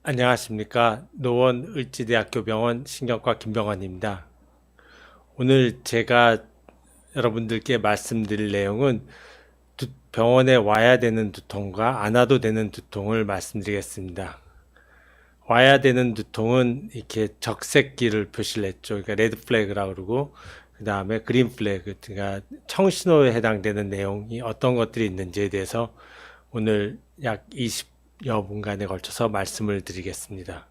안녕하십니까. 노원을지대학교 병원 신경과 김병원입니다. 오늘 제가 여러분들께 말씀드릴 내용은 병원에 와야 되는 두통과 안 와도 되는 두통을 말씀드리겠습니다. 와야 되는 두통은 이렇게 적색기를 표시를 했죠. 그러니까 레드 플래그라고 그러고, 그 다음에 그린 플래그, 그러니까 청신호에 해당되는 내용이 어떤 것들이 있는지에 대해서 오늘 약 20여 분간에 걸쳐서 말씀을 드리겠습니다.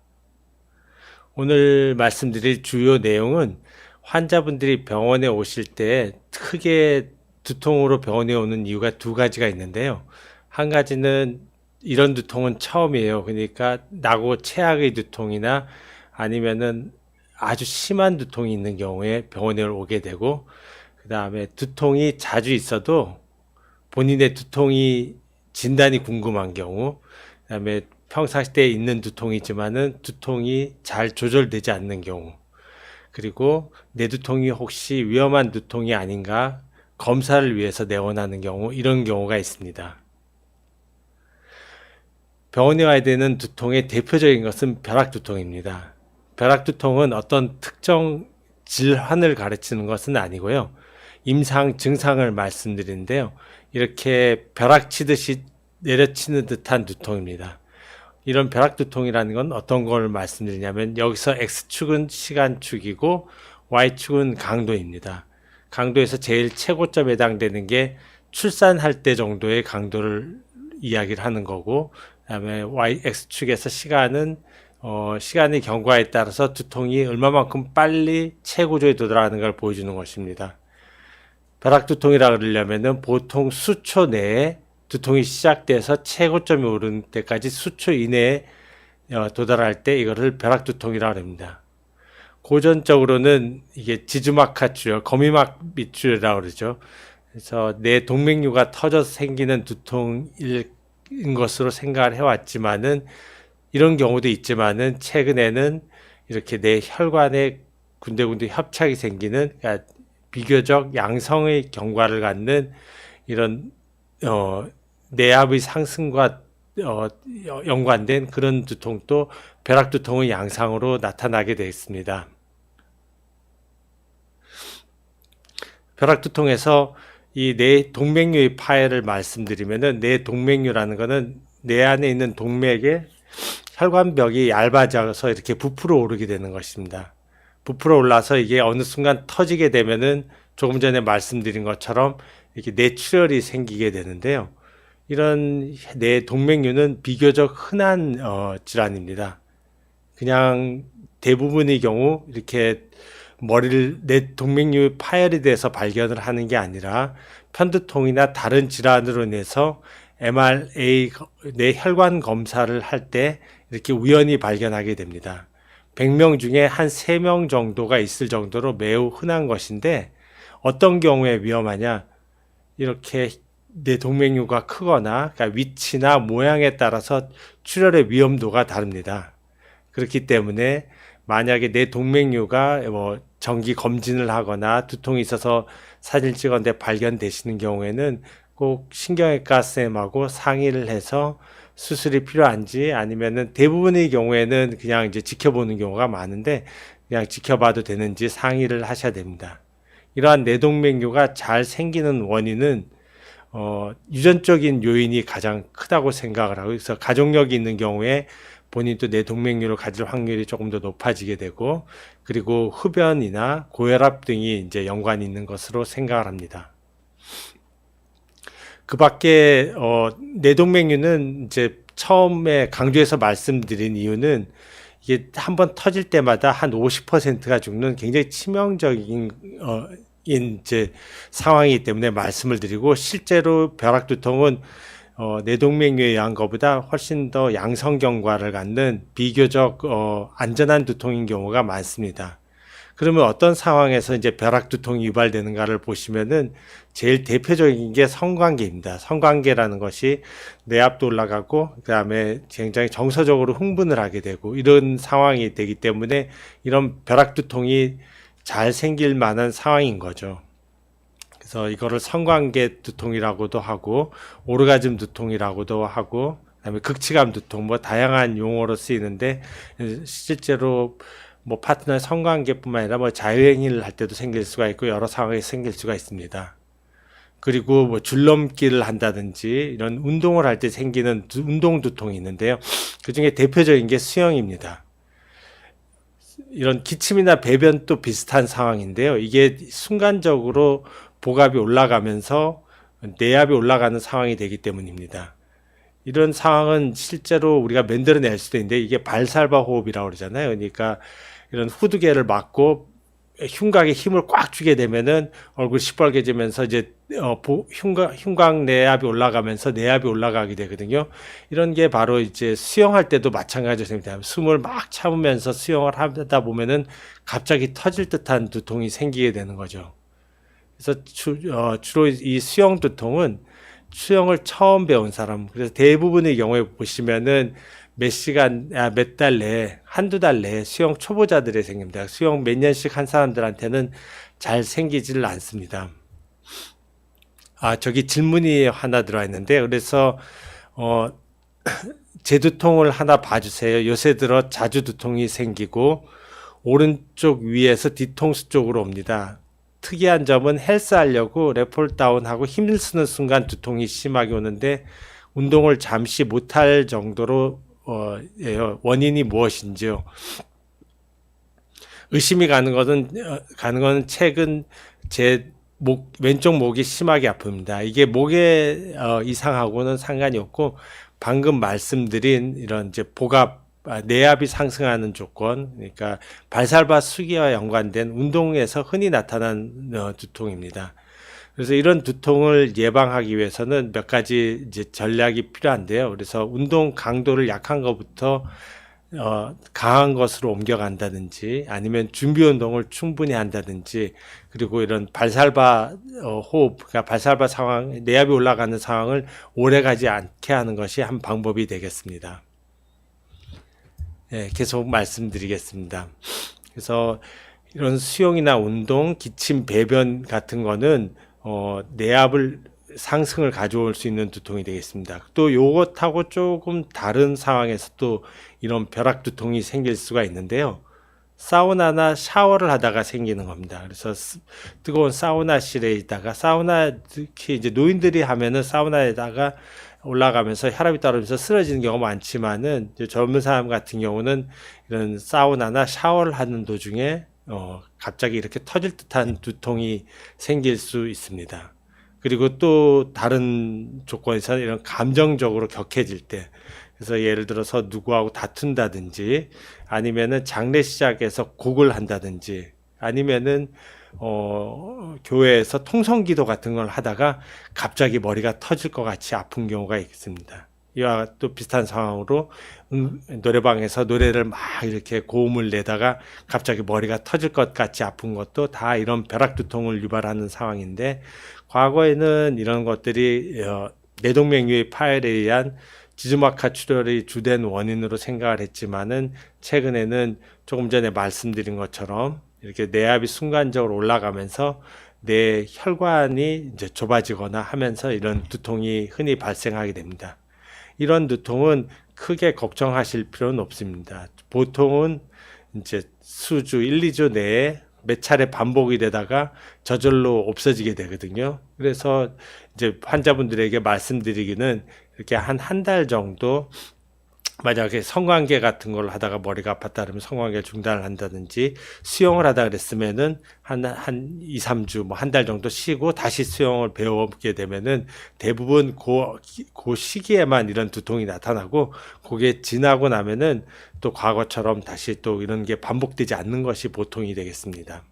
오늘 말씀드릴 주요 내용은 환자분들이 병원에 오실 때 크게 두통으로 병원에 오는 이유가 두 가지가 있는데요. 한 가지는 이런 두통은 처음이에요. 그러니까 나고 최악의 두통이나 아니면은 아주 심한 두통이 있는 경우에 병원에 오게 되고, 그 다음에 두통이 자주 있어도 본인의 두통이 진단이 궁금한 경우, 그다음에 평상시 때 있는 두통이지만은 두통이 잘 조절되지 않는 경우, 그리고 내 두통이 혹시 위험한 두통이 아닌가 검사를 위해서 내원하는 경우, 이런 경우가 있습니다. 병원에 와야 되는 두통의 대표적인 것은 벼락두통입니다. 벼락두통은 어떤 특정 질환을 가르치는 것은 아니고요. 임상 증상을 말씀드리는데요. 이렇게 벼락치듯이 내려치는 듯한 두통입니다. 이런 벼락두통이라는 건 어떤 걸 말씀드리냐면, 여기서 X축은 시간축이고 Y축은 강도입니다. 강도에서 제일 최고점에 해당되는 게 출산할 때 정도의 강도를 이야기를 하는 거고, 그다음에 X축에서 시간은 시간의 경과에 따라서 두통이 얼마만큼 빨리 최고조에 도달하는 걸 보여주는 것입니다. 벼락두통이라 그러려면은 보통 수초 내에 두통이 시작돼서 최고점이 오르는 때까지 수초 이내에 도달할 때 이거를 벼락두통이라고 합니다. 고전적으로는 이게 지주막하 출혈, 거미막 밑출혈이라고 그러죠. 그래서 내 동맥류가 터져서 생기는 두통인 것으로 생각을 해왔지만은, 이런 경우도 있지만은 최근에는 이렇게 내 혈관에 군데군데 협착이 생기는, 그러니까 비교적 양성의 경과를 갖는 이런 내압의 상승과 연관된 그런 두통도 벼락두통의 양상으로 나타나게 되어 있습니다. 벼락두통에서 이 내 동맥류의 파열을 말씀드리면은, 내 동맥류라는 것은 내 안에 있는 동맥의 혈관벽이 얇아져서 이렇게 부풀어 오르게 되는 것입니다. 부풀어 올라서 이게 어느 순간 터지게 되면은 조금 전에 말씀드린 것처럼 이렇게 뇌출혈이 생기게 되는데요. 이런 뇌 동맥류는 비교적 흔한 질환입니다. 그냥 대부분의 경우 이렇게 뇌 동맥류 파열이 돼서 발견을 하는 게 아니라 편두통이나 다른 질환으로 인해서 MRA 뇌 혈관 검사를 할 때 이렇게 우연히 발견하게 됩니다. 100명 중에 한 3명 정도가 있을 정도로 매우 흔한 것인데, 어떤 경우에 위험하냐? 이렇게 내 동맥류가 크거나, 그러니까 위치나 모양에 따라서 출혈의 위험도가 다릅니다. 그렇기 때문에 만약에 내 동맥류가 정기 검진을 하거나 두통이 있어서 사진 찍었는데 발견되시는 경우에는 꼭 신경외과 쌤하고 상의를 해서 수술이 필요한지, 아니면은 대부분의 경우에는 그냥 이제 지켜보는 경우가 많은데 그냥 지켜봐도 되는지 상의를 하셔야 됩니다. 이러한 뇌동맥류가 잘 생기는 원인은 유전적인 요인이 가장 크다고 생각을 하고, 그래서 가족력이 있는 경우에 본인도 뇌동맥류를 가질 확률이 조금 더 높아지게 되고, 그리고 흡연이나 고혈압 등이 이제 연관이 있는 것으로 생각을 합니다. 그 밖에 뇌동맥류는 이제 처음에 강조해서 말씀드린 이유는, 이게 한번 터질 때마다 한 50%가 죽는 굉장히 치명적인 이제 상황이기 때문에 말씀을 드리고, 실제로 벼락두통은 뇌동맥류에 의한 것보다 훨씬 더 양성 경과를 갖는 비교적 안전한 두통인 경우가 많습니다. 그러면 어떤 상황에서 이제 벼락두통이 유발되는가를 보시면은 제일 대표적인 게 성관계입니다. 성관계라는 것이 뇌압도 올라가고, 그다음에 굉장히 정서적으로 흥분을 하게 되고, 이런 상황이 되기 때문에 이런 벼락두통이 잘 생길 만한 상황인 거죠. 그래서 이거를 성관계 두통이라고도 하고 오르가즘 두통이라고도 하고, 그다음에 극치감 두통, 뭐 다양한 용어로 쓰이는데 실제로 뭐 파트너 성관계뿐만 아니라 뭐 자유행위를 할 때도 생길 수가 있고 여러 상황이 생길 수가 있습니다. 그리고 뭐 줄넘기를 한다든지 이런 운동을 할 때 생기는 운동 두통이 있는데요. 그 중에 대표적인 게 수영입니다. 이런 기침이나 배변도 비슷한 상황인데요. 이게 순간적으로 복압이 올라가면서 내압이 올라가는 상황이 되기 때문입니다. 이런 상황은 실제로 우리가 만들어낼 수도 있는데 이게 발살바 호흡이라고 그러잖아요. 그러니까 이런 후두개를 막고 흉곽에 힘을 꽉 주게 되면은 얼굴 시뻘개지면서 이제 흉곽 내압이 올라가면서 내압이 올라가게 되거든요. 이런 게 바로 이제 수영할 때도 마찬가지입니다. 숨을 막 참으면서 수영을 하다 보면은 갑자기 터질 듯한 두통이 생기게 되는 거죠. 그래서 주로 이 수영 두통은 수영을 처음 배운 사람, 그래서 대부분의 경우에 보시면은 몇 시간, 몇 달 내에, 한두 달 내에 수영 초보자들이 생깁니다. 수영 몇 년씩 한 사람들한테는 잘 생기지를 않습니다. 저기 질문이 하나 들어와 있는데, 그래서, 제 두통을 하나 봐주세요. 요새 들어 자주 두통이 생기고, 오른쪽 위에서 뒤통수 쪽으로 옵니다. 특이한 점은 헬스하려고 랩홀 다운하고 힘을 쓰는 순간 두통이 심하게 오는데 운동을 잠시 못할 정도로 원인이 무엇인지요? 의심이 가는 것은 최근 제 왼쪽 목이 심하게 아픕니다. 이게 목의 이상하고는 상관이 없고 방금 말씀드린 이런 이제 내압이 상승하는 조건, 그러니까 발살바 수기와 연관된 운동에서 흔히 나타난 두통입니다. 그래서 이런 두통을 예방하기 위해서는 몇 가지 이제 전략이 필요한데요. 그래서 운동 강도를 약한 것부터 강한 것으로 옮겨간다든지 아니면 준비 운동을 충분히 한다든지 그리고 이런 발살바 호흡, 그러니까 발살바 상황, 내압이 올라가는 상황을 오래 가지 않게 하는 것이 한 방법이 되겠습니다. 계속 말씀드리겠습니다. 그래서 이런 수영이나 운동, 기침, 배변 같은 거는 내압을 상승을 가져올 수 있는 두통이 되겠습니다. 또 요것하고 조금 다른 상황에서 또 이런 벼락 두통이 생길 수가 있는데요. 사우나나 샤워를 하다가 생기는 겁니다. 그래서 뜨거운 사우나실에 있다가 특히 이제 노인들이 하면은 사우나에다가 올라가면서 혈압이 떨어지면서 쓰러지는 경우가 많지만은 젊은 사람 같은 경우는 이런 사우나나 샤워를 하는 도중에 갑자기 이렇게 터질 듯한 두통이 생길 수 있습니다. 그리고 또 다른 조건에서는 이런 감정적으로 격해질 때, 그래서 예를 들어서 누구하고 다툰다든지 아니면은 장례식장에서 곡을 한다든지 아니면은 교회에서 통성기도 같은 걸 하다가 갑자기 머리가 터질 것 같이 아픈 경우가 있습니다. 이와 또 비슷한 상황으로 노래방에서 노래를 막 이렇게 고음을 내다가 갑자기 머리가 터질 것 같이 아픈 것도 다 이런 벼락두통을 유발하는 상황인데, 과거에는 이런 것들이 뇌동맥류의 파열에 의한 지주막하 출혈이 주된 원인으로 생각을 했지만은 최근에는 조금 전에 말씀드린 것처럼 이렇게 내압이 순간적으로 올라가면서 내 혈관이 이제 좁아지거나 하면서 이런 두통이 흔히 발생하게 됩니다. 이런 두통은 크게 걱정하실 필요는 없습니다. 보통은 이제 수주 1, 2주 내에 몇 차례 반복이 되다가 저절로 없어지게 되거든요. 그래서 이제 환자분들에게 말씀드리기는 이렇게 한 달 정도 만약에 성관계 같은 걸 하다가 머리가 아팠다 그러면 성관계 중단을 한다든지, 수영을 하다 그랬으면은 한 2, 3주 뭐 한 달 정도 쉬고 다시 수영을 배워보게 되면은 대부분 그 시기에만 이런 두통이 나타나고, 그게 지나고 나면은 또 과거처럼 다시 또 이런 게 반복되지 않는 것이 보통이 되겠습니다.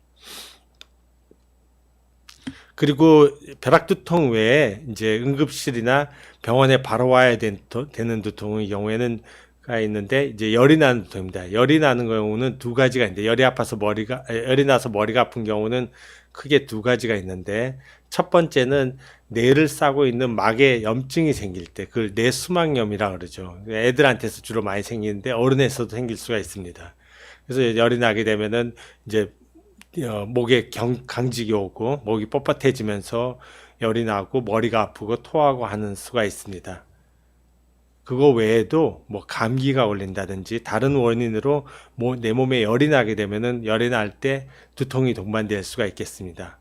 그리고 벼락두통 외에 이제 응급실이나 병원에 바로 와야 되는 두통의 경우에는 가 있는데, 이제 열이 나는 두통입니다. 열이 나는 경우는 두 가지가 있는데, 열이 나서 머리가 아픈 경우는 크게 두 가지가 있는데, 첫 번째는 뇌를 싸고 있는 막에 염증이 생길 때, 그걸 뇌수막염이라 그러죠. 애들한테서 주로 많이 생기는데 어른에서도 생길 수가 있습니다. 그래서 열이 나게 되면은 이제 목에 강직이 오고 목이 뻣뻣해지면서 열이 나고 머리가 아프고 토하고 하는 수가 있습니다. 그거 외에도 뭐 감기가 걸린다든지 다른 원인으로 내 몸에 열이 나게 되면은 열이 날 때 두통이 동반될 수가 있겠습니다.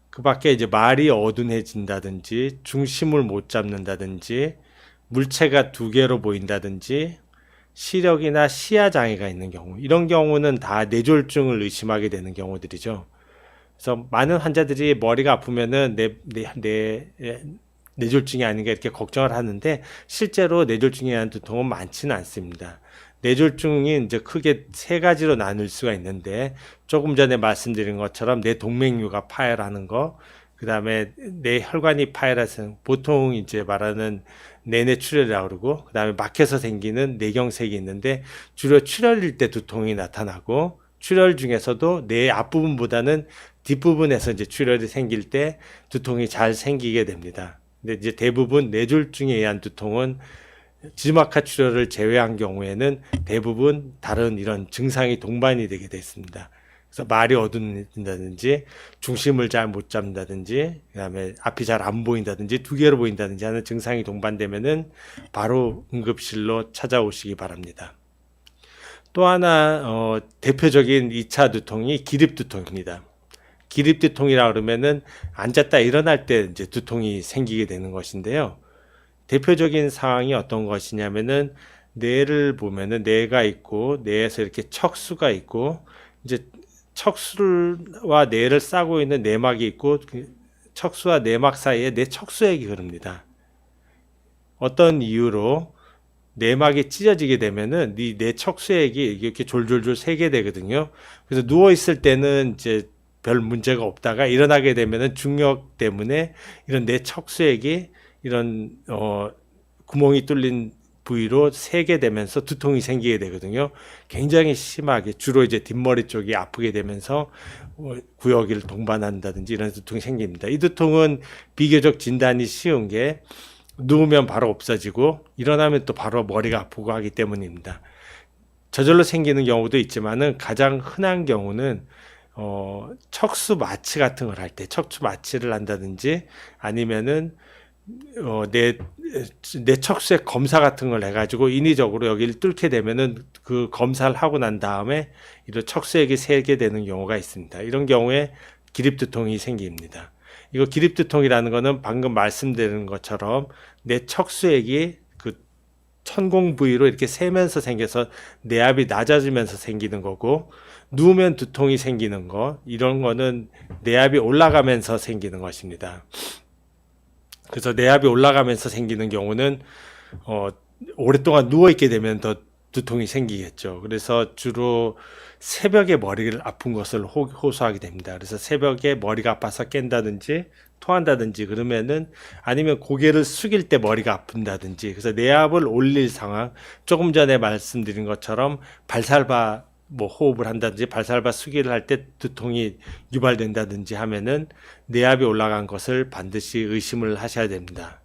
그 밖에 이제 말이 어둔해진다든지 중심을 못 잡는다든지 물체가 두 개로 보인다든지 시력이나 시야 장애가 있는 경우, 이런 경우는 다 뇌졸중을 의심하게 되는 경우들이죠. 그래서 많은 환자들이 머리가 아프면은 뇌졸중이 아닌가 이렇게 걱정을 하는데, 실제로 뇌졸중에 의한 두통은 많지는 않습니다. 뇌졸중이 이제 크게 세 가지로 나눌 수가 있는데, 조금 전에 말씀드린 것처럼 뇌동맥류가 파열하는 거, 그 다음에 뇌혈관이 파열해서 보통 이제 말하는 내뇌출혈이라고 그러고, 그 다음에 막혀서 생기는 뇌경색이 있는데, 주로 출혈일 때 두통이 나타나고, 출혈 중에서도 뇌 앞부분보다는 뒷부분에서 이제 출혈이 생길 때 두통이 잘 생기게 됩니다. 근데 이제 대부분 뇌졸중에 의한 두통은 지막하 출혈을 제외한 경우에는 대부분 다른 이런 증상이 동반이 되게 되어 있습니다. 그래서 말이 어둡다든지 중심을 잘 못 잡는다든지 그다음에 앞이 잘 안 보인다든지 두 개로 보인다든지 하는 증상이 동반되면은 바로 응급실로 찾아오시기 바랍니다. 또 하나 대표적인 2차 두통이 기립두통입니다. 기립두통이라 그러면은 앉았다 일어날 때 이제 두통이 생기게 되는 것인데요. 대표적인 상황이 어떤 것이냐면은 뇌를 보면은 뇌가 있고 뇌에서 이렇게 척수가 있고 이제 척수와 뇌를 싸고 있는 내막이 있고 척수와 내막 사이에 뇌척수액이 흐릅니다. 어떤 이유로 내막이 찢어지게 되면은 이 뇌척수액이 이렇게 졸졸졸 새게 되거든요. 그래서 누워 있을 때는 이제 별 문제가 없다가 일어나게 되면은 중력 때문에 이런 뇌척수액이 이런 구멍이 뚫린 부위로 새게 되면서 두통이 생기게 되거든요. 굉장히 심하게 주로 이제 뒷머리 쪽이 아프게 되면서 구역을 동반한다든지 이런 두통이 생깁니다. 이 두통은 비교적 진단이 쉬운 게 누우면 바로 없어지고 일어나면 또 바로 머리가 아프고 하기 때문입니다. 저절로 생기는 경우도 있지만은 가장 흔한 경우는 척수 마취 같은 걸 할 때, 척수 마취를 한다든지 아니면은 내 척수의 검사 같은 걸 해가지고 인위적으로 여기를 뚫게 되면은 그 검사를 하고 난 다음에 이런 척수액이 새게 되는 경우가 있습니다. 이런 경우에 기립두통이 생깁니다. 이거 기립두통이라는 거는 방금 말씀드린 것처럼 내 척수액이 그 천공 부위로 이렇게 새면서 생겨서 내압이 낮아지면서 생기는 거고, 누우면 두통이 생기는 거, 이런 거는 내압이 올라가면서 생기는 것입니다. 그래서 내압이 올라가면서 생기는 경우는 오랫동안 누워 있게 되면 더 두통이 생기겠죠. 그래서 주로 새벽에 머리를 아픈 것을 호소하게 됩니다. 그래서 새벽에 머리가 아파서 깬다든지 토한다든지 그러면은, 아니면 고개를 숙일 때 머리가 아픈다든지, 그래서 내압을 올릴 상황, 조금 전에 말씀드린 것처럼 발살바 호흡을 한다든지 발살바 수기를 할 때 두통이 유발된다든지 하면은 내압이 올라간 것을 반드시 의심을 하셔야 됩니다.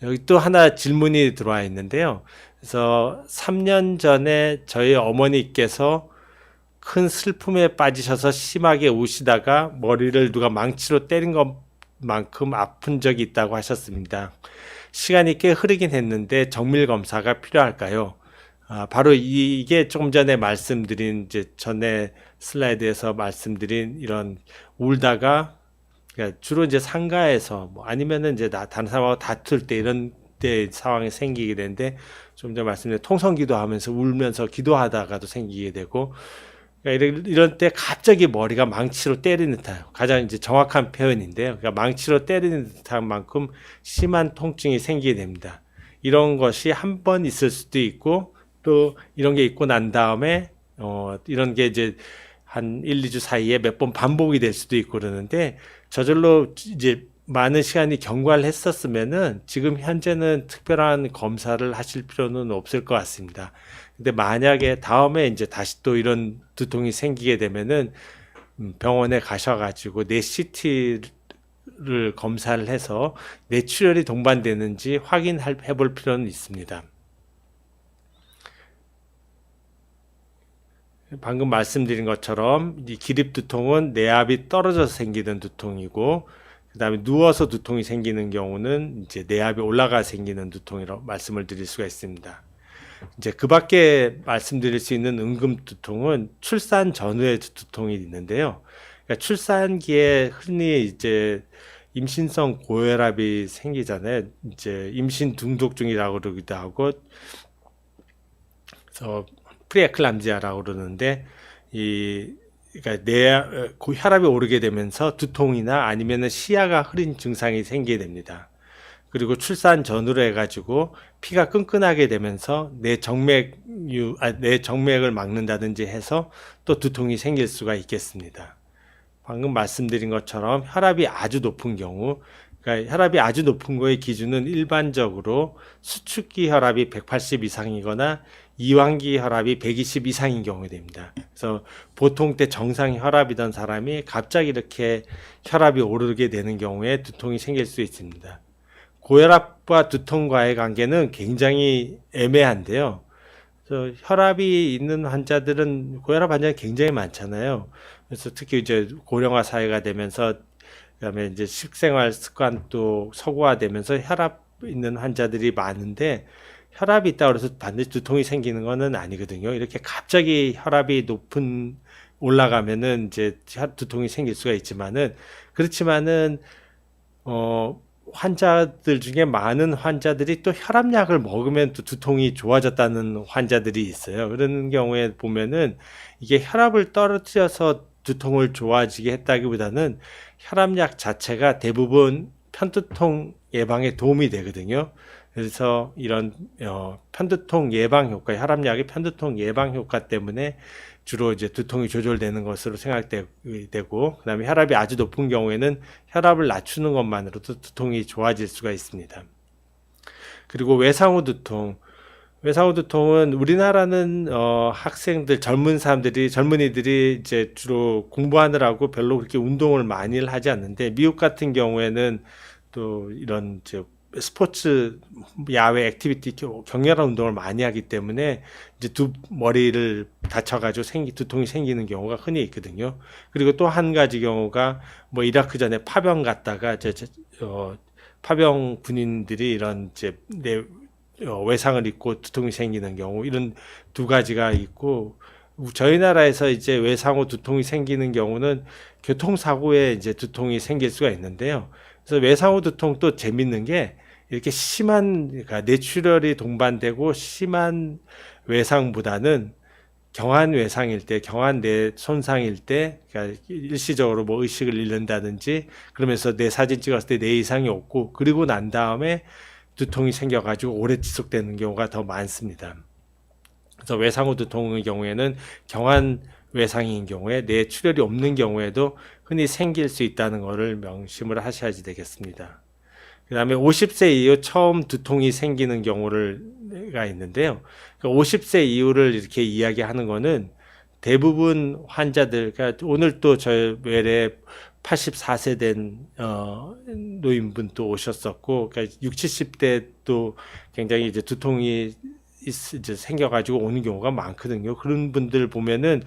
여기 또 하나 질문이 들어와 있는데요. 그래서 3년 전에 저희 어머니께서 큰 슬픔에 빠지셔서 심하게 우시다가 머리를 누가 망치로 때린 것만큼 아픈 적이 있다고 하셨습니다. 시간이 꽤 흐르긴 했는데 정밀 검사가 필요할까요? 바로 이게 조금 전에 말씀드린, 이제 전에 슬라이드에서 말씀드린 이런 울다가, 그러니까 주로 이제 상가에서 아니면은 이제 다른 사람하고 다툴 때 이런 때 상황이 생기게 되는데, 좀 전에 말씀드린 통성기도 하면서 울면서 기도하다가도 생기게 되고, 그러니까 이런 때 갑자기 머리가 망치로 때리는 듯한, 가장 이제 정확한 표현인데요. 그러니까 망치로 때리는 듯한 만큼 심한 통증이 생기게 됩니다. 이런 것이 한 번 있을 수도 있고, 또 이런 게 있고 난 다음에 이런 게 이제 한 1, 2주 사이에 몇 번 반복이 될 수도 있고 그러는데, 저절로 이제 많은 시간이 경과를 했었으면은 지금 현재는 특별한 검사를 하실 필요는 없을 것 같습니다. 근데 만약에 다음에 이제 다시 또 이런 두통이 생기게 되면은 병원에 가셔가지고 뇌 CT를 검사를 해서 뇌출혈이 동반되는지 확인해 볼 필요는 있습니다. 방금 말씀드린 것처럼 이 기립두통은 내압이 떨어져서 생기는 두통이고, 그다음에 누워서 두통이 생기는 경우는 이제 내압이 올라가 생기는 두통이라고 말씀을 드릴 수가 있습니다. 이제 그 밖에 말씀드릴 수 있는 응급 두통은 출산 전후의 두통이 있는데요. 그러니까 출산기에 흔히 이제 임신성 고혈압이 생기잖아요. 이제 임신 중독증이라고 그러기도 하고, 그래서 프리에클람지아라고 그러는데, 그러니까 혈압이 오르게 되면서 두통이나 아니면은 시야가 흐린 증상이 생기게 됩니다. 그리고 출산 전후로 해가지고 피가 끈끈하게 되면서 내 정맥을 막는다든지 해서 또 두통이 생길 수가 있겠습니다. 방금 말씀드린 것처럼 혈압이 아주 높은 경우, 그러니까 혈압이 아주 높은 거의 기준은 일반적으로 수축기 혈압이 180 이상이거나 이완기 혈압이 120 이상인 경우가 됩니다. 그래서 보통 때 정상 혈압이던 사람이 갑자기 이렇게 혈압이 오르게 되는 경우에 두통이 생길 수 있습니다. 고혈압과 두통과의 관계는 굉장히 애매한데요. 그래서 혈압이 있는 환자들은, 고혈압 환자는 굉장히 많잖아요. 그래서 특히 이제 고령화 사회가 되면서, 그다음에 이제 식생활 습관도 서구화되면서 혈압 있는 환자들이 많은데, 혈압이 있다고 해서 반드시 두통이 생기는 것은 아니거든요. 이렇게 갑자기 혈압이 올라가면은 이제 두통이 생길 수가 있지만은, 그렇지만은, 환자들 중에 많은 환자들이 또 혈압약을 먹으면 또 두통이 좋아졌다는 환자들이 있어요. 그런 경우에 보면은 이게 혈압을 떨어뜨려서 두통을 좋아지게 했다기보다는 혈압약 자체가 대부분 편두통 예방에 도움이 되거든요. 그래서 이런 편두통 예방 효과, 혈압약의 편두통 예방 효과 때문에 주로 이제 두통이 조절되는 것으로 생각되고, 그다음에 혈압이 아주 높은 경우에는 혈압을 낮추는 것만으로도 두통이 좋아질 수가 있습니다. 그리고 외상후 두통. 외상후 두통은 우리나라는 학생들, 젊은이들이 이제 주로 공부하느라고 별로 그렇게 운동을 많이 하지 않는데, 미국 같은 경우에는 또 이런 이제 스포츠, 야외 액티비티, 격렬한 운동을 많이 하기 때문에 이제 머리를 다쳐가지고 두통이 생기는 경우가 흔히 있거든요. 그리고 또 한 가지 경우가 뭐 이라크 전에 파병 갔다가 파병 군인들이 이런 이제 외상을 입고 두통이 생기는 경우, 이런 두 가지가 있고, 저희 나라에서 이제 외상후 두통이 생기는 경우는 교통사고에 이제 두통이 생길 수가 있는데요. 그래서 외상후 두통도 재밌는 게, 이렇게 그러니까 뇌출혈이 동반되고 심한 외상보다는 경한 외상일 때, 경한 뇌 손상일 때, 그러니까 일시적으로 뭐 의식을 잃는다든지, 그러면서 뇌 사진 찍었을 때 뇌 이상이 없고, 그리고 난 다음에 두통이 생겨가지고 오래 지속되는 경우가 더 많습니다. 그래서 외상후 두통의 경우에는 경한 외상인 경우에 뇌 출혈이 없는 경우에도 흔히 생길 수 있다는 것을 명심을 하셔야지 되겠습니다. 그 다음에 50세 이후 처음 두통이 생기는 경우가 있는데요. 50세 이후를 이렇게 이야기하는 거는 대부분 환자들, 그러니까 오늘 또 저희 외래 84세 된 노인분 또 오셨었고, 그러니까 60, 70대 또 굉장히 이제 두통이 이제 생겨가지고 오는 경우가 많거든요. 그런 분들 보면은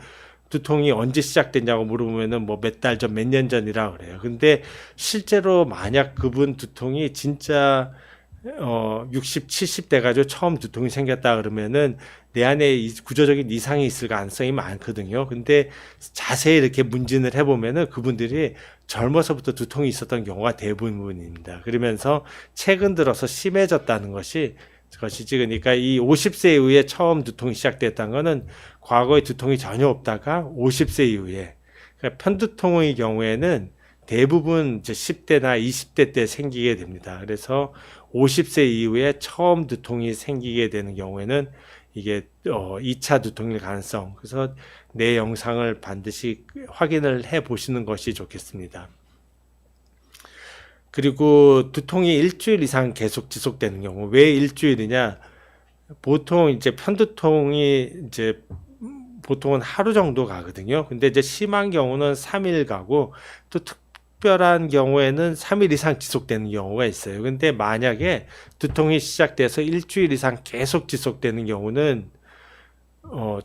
두통이 언제 시작됐냐고 물어보면은 뭐 몇 달 전, 몇 년 전이라 그래요. 근데 실제로 만약 그분 두통이 진짜 60, 70대 가지고 처음 두통이 생겼다 그러면은 내 안에 구조적인 이상이 있을 가능성이 많거든요. 근데 자세히 이렇게 문진을 해보면은 그분들이 젊어서부터 두통이 있었던 경우가 대부분입니다. 그러면서 최근 들어서 심해졌다는 것이 그러니까 이 50세 이후에 처음 두통이 시작됐다는 것은 과거에 두통이 전혀 없다가 50세 이후에, 그러니까 편두통의 경우에는 대부분 이제 10대나 20대 때 생기게 됩니다. 그래서 50세 이후에 처음 두통이 생기게 되는 경우에는 이게 2차 두통일 가능성, 그래서 내 영상을 반드시 확인을 해 보시는 것이 좋겠습니다. 그리고 두통이 일주일 이상 계속 지속되는 경우, 왜 일주일이냐? 보통 이제 편두통이 이제 보통은 하루 정도 가거든요. 근데 이제 심한 경우는 3일 가고, 또 특별한 경우에는 3일 이상 지속되는 경우가 있어요. 근데 만약에 두통이 시작돼서 일주일 이상 계속 지속되는 경우는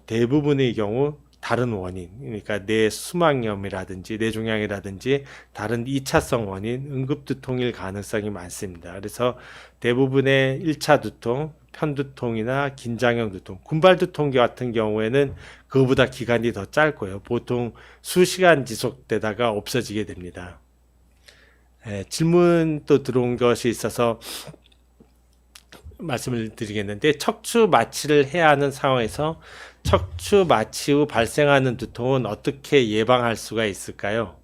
대부분의 경우 다른 원인, 그러니까 뇌 수막염이라든지 뇌종양이라든지 다른 2차성 원인, 응급두통일 가능성이 많습니다. 그래서 대부분의 1차 두통, 편두통이나 긴장형 두통, 군발두통 같은 경우에는 그거보다 기간이 더 짧고요. 보통 수시간 지속되다가 없어지게 됩니다. 질문 또 들어온 것이 있어서 말씀을 드리겠는데, 척추 마취를 해야 하는 상황에서 척추 마취 후 발생하는 두통은 어떻게 예방할 수가 있을까요?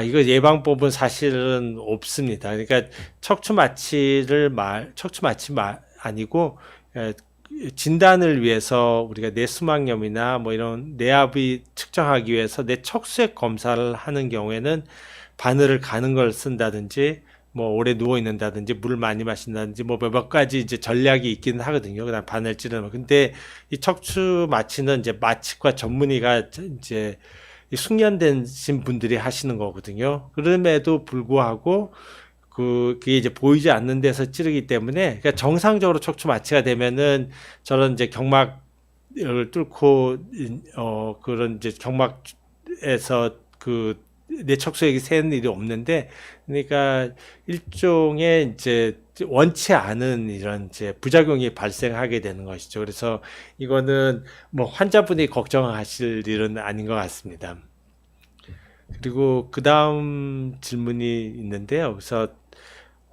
이거 예방법은 사실은 없습니다. 그러니까 척추 마취 아니고, 진단을 위해서 우리가 뇌수막염이나 뭐 이런 뇌압이 측정하기 위해서 뇌 척수액 검사를 하는 경우에는 바늘을 가는 걸 쓴다든지, 뭐 오래 누워 있는다든지, 물을 많이 마신다든지, 뭐 몇 가지 이제 전략이 있기는 하거든요. 그다음 바늘 찌르는 거. 근데 이 척추 마취는 이제 마취과 전문의가 이제 숙련되신 분들이 하시는 거거든요. 그럼에도 불구하고 그게 이제 보이지 않는 데서 찌르기 때문에, 그러니까 정상적으로 척추 마취가 되면은 저런 이제 경막을 뚫고 그런 이제 경막에서 내 척수액이 새는 일이 없는데, 그러니까 일종의 이제 원치 않은 이런 이제 부작용이 발생하게 되는 것이죠. 그래서 이거는 뭐 환자분이 걱정하실 일은 아닌 것 같습니다. 그리고 그 다음 질문이 있는데요. 그래서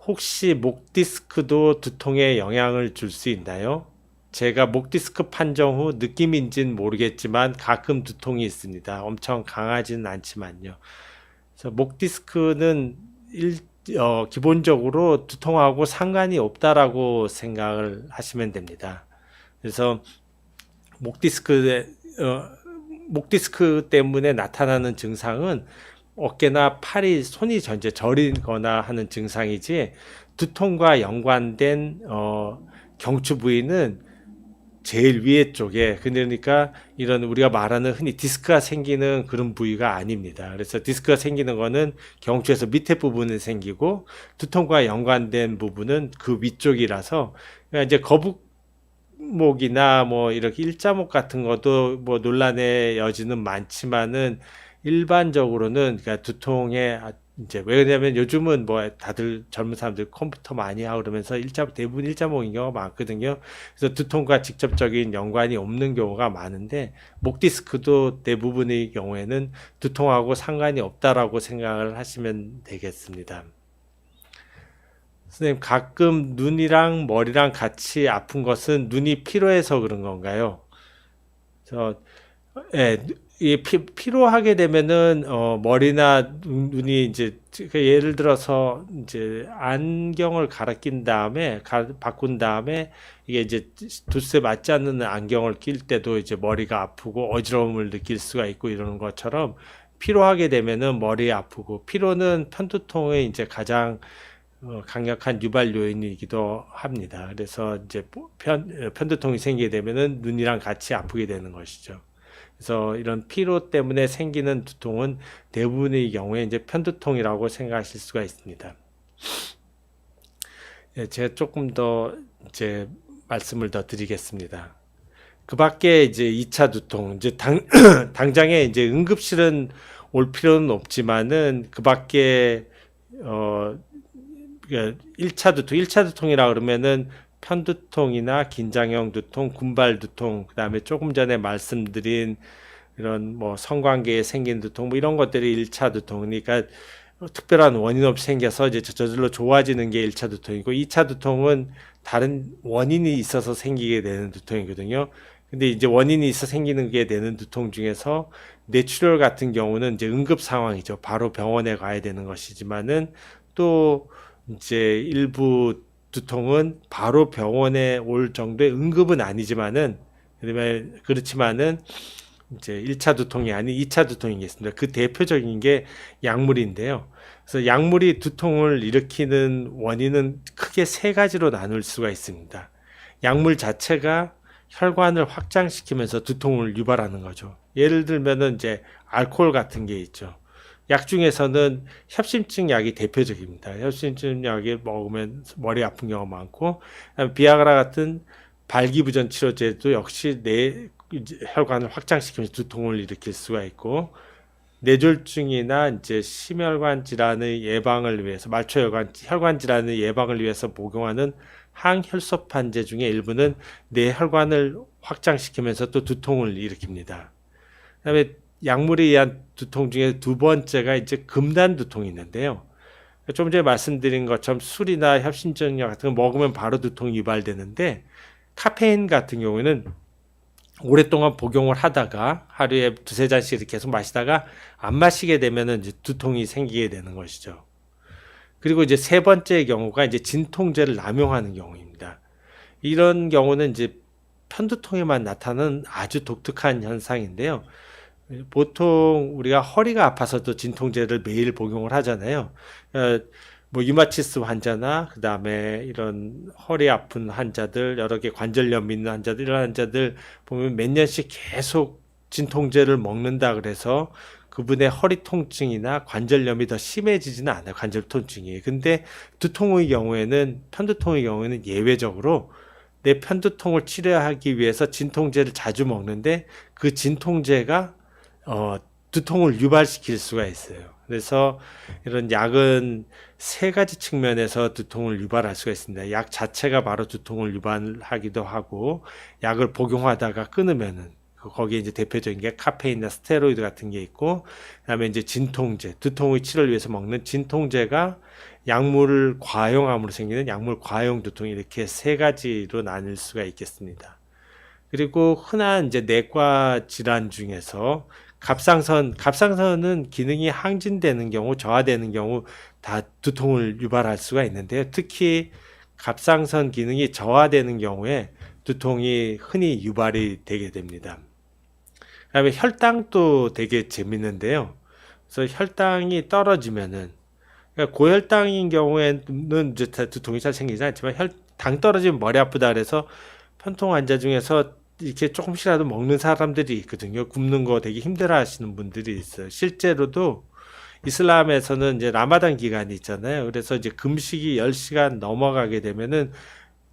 혹시 목 디스크도 두통에 영향을 줄 수 있나요? 제가 목 디스크 판정 후 느낌인지는 모르겠지만 가끔 두통이 있습니다. 엄청 강하지는 않지만요. 그래서 목 디스크는 기본적으로 두통하고 상관이 없다라고 생각을 하시면 됩니다. 그래서 목 디스크 때문에 나타나는 증상은 어깨나 팔이, 손이 전체 저리거나 하는 증상이지, 두통과 연관된 경추 부위는 제일 위에 쪽에, 그러니까 이런 우리가 말하는 흔히 디스크가 생기는 그런 부위가 아닙니다. 그래서 디스크가 생기는 거는 경추에서 밑에 부분에 생기고, 두통과 연관된 부분은 그 위쪽이라서, 그러니까 이제 거북목이나 뭐 이렇게 일자목 같은 것도 뭐 논란의 여지는 많지만은, 일반적으로는 그러니까 두통에 이제, 왜냐면 요즘은 뭐 다들 젊은 사람들 컴퓨터 많이 하고 그러면서 대부분 일자목인 경우가 많거든요. 그래서 두통과 직접적인 연관이 없는 경우가 많은데, 목 디스크도 대부분의 경우에는 두통하고 상관이 없다라고 생각을 하시면 되겠습니다. 선생님, 가끔 눈이랑 머리랑 같이 아픈 것은 눈이 피로해서 그런 건가요? 예, 이 피로하게 되면은 머리나 눈이 이제, 예를 들어서 이제 안경을 갈아 다음에 바꾼 다음에 이게 이제 두세 맞지 않는 안경을 낄 때도 이제 머리가 아프고 어지러움을 느낄 수가 있고, 이러는 것처럼 피로하게 되면은 머리 아프고, 피로는 편두통의 이제 가장 강력한 유발 요인이기도 합니다. 그래서 이제 편두통이 생기게 되면은 눈이랑 같이 아프게 되는 것이죠. 그래서 이런 피로 때문에 생기는 두통은 대부분의 경우에 이제 편두통이라고 생각하실 수가 있습니다. 제가 조금 더 이제 말씀을 더 드리겠습니다. 그 밖에 이제 2차 두통, 이제 당장에 이제 응급실은 올 필요는 없지만은, 그 밖에 1차 두통이라 그러면은 편두통이나 긴장형 두통, 군발 두통, 그다음에 조금 전에 말씀드린 이런 뭐 성관계에 생긴 두통, 뭐 이런 것들이 1차 두통. 그러니까 특별한 원인 없이 생겨서 이제 저절로 좋아지는 게 1차 두통이고, 2차 두통은 다른 원인이 있어서 생기게 되는 두통이거든요. 근데 이제 원인이 있어 생기는 게 되는 두통 중에서 뇌출혈 같은 경우는 이제 응급 상황이죠. 바로 병원에 가야 되는 것이지만은, 또 이제 일부 두통은 바로 병원에 올 정도의 응급은 아니지만은, 그렇지만은 이제 1차 두통이 아닌 2차 두통이겠습니다. 그 대표적인 게 약물인데요. 그래서 약물이 두통을 일으키는 원인은 크게 세 가지로 나눌 수가 있습니다. 약물 자체가 혈관을 확장시키면서 두통을 유발하는 거죠. 예를 들면은 이제 알코올 같은 게 있죠. 약 중에서는 협심증 약이 대표적입니다. 협심증 약을 먹으면 머리 아픈 경우가 많고, 비아그라 같은 발기부전 치료제도 역시 이제 혈관을 확장시키면서 두통을 일으킬 수가 있고, 뇌졸중이나 이제 심혈관 질환의 예방을 위해서 혈관 질환의 예방을 위해서 복용하는 항혈소판제 중에 일부는 뇌혈관을 확장시키면서 또 두통을 일으킵니다. 그다음에 약물에 의한 두통 중에 두 번째가 이제 금단 두통이 있는데요. 좀 전에 말씀드린 것처럼 술이나 협심증약 같은 거 먹으면 바로 두통이 유발되는데, 카페인 같은 경우에는 오랫동안 복용을 하다가 하루에 두세 잔씩 이렇게 계속 마시다가 안 마시게 되면은 이제 두통이 생기게 되는 것이죠. 그리고 이제 세 번째 경우가 이제 진통제를 남용하는 경우입니다. 이런 경우는 이제 편두통에만 나타나는 아주 독특한 현상인데요. 보통 우리가 허리가 아파서도 진통제를 매일 복용을 하잖아요. 뭐 류마티스 환자나 그 다음에 이런 허리 아픈 환자들, 여러 개 관절염 있는 환자들, 이런 환자들 보면 몇 년씩 계속 진통제를 먹는다 그래서 그분의 허리 통증이나 관절염이 더 심해지지는 않아요. 관절 통증이. 근데 두통의 경우에는, 편두통의 경우에는 예외적으로 내 편두통을 치료하기 위해서 진통제를 자주 먹는데, 그 진통제가 두통을 유발시킬 수가 있어요. 그래서 이런 약은 세 가지 측면에서 두통을 유발할 수가 있습니다. 약 자체가 바로 두통을 유발하기도 하고, 약을 복용하다가 끊으면은 거기에 이제 대표적인 게 카페인이나 스테로이드 같은 게 있고, 그다음에 이제 진통제, 두통의 치료를 위해서 먹는 진통제가 약물을 과용함으로 생기는 약물 과용 두통, 이렇게 세 가지로 나눌 수가 있겠습니다. 그리고 흔한 이제 내과 질환 중에서 갑상선은 기능이 항진되는 경우, 저하되는 경우 다 두통을 유발할 수가 있는데요. 특히 갑상선 기능이 저하되는 경우에 두통이 흔히 유발이 되게 됩니다. 그다음에 혈당도 되게 재밌는데요. 그래서 혈당이 떨어지면은, 그러니까 고혈당인 경우에는 이제 두통이 잘 생기지 않지만, 당 떨어지면 머리 아프다 그래서 편통 환자 중에서 이렇게 조금씩이라도 먹는 사람들이 있거든요. 굶는 거 되게 힘들어 하시는 분들이 있어요. 실제로도 이슬람에서는 이제 라마단 기간이 있잖아요. 그래서 이제 금식이 10시간 넘어가게 되면은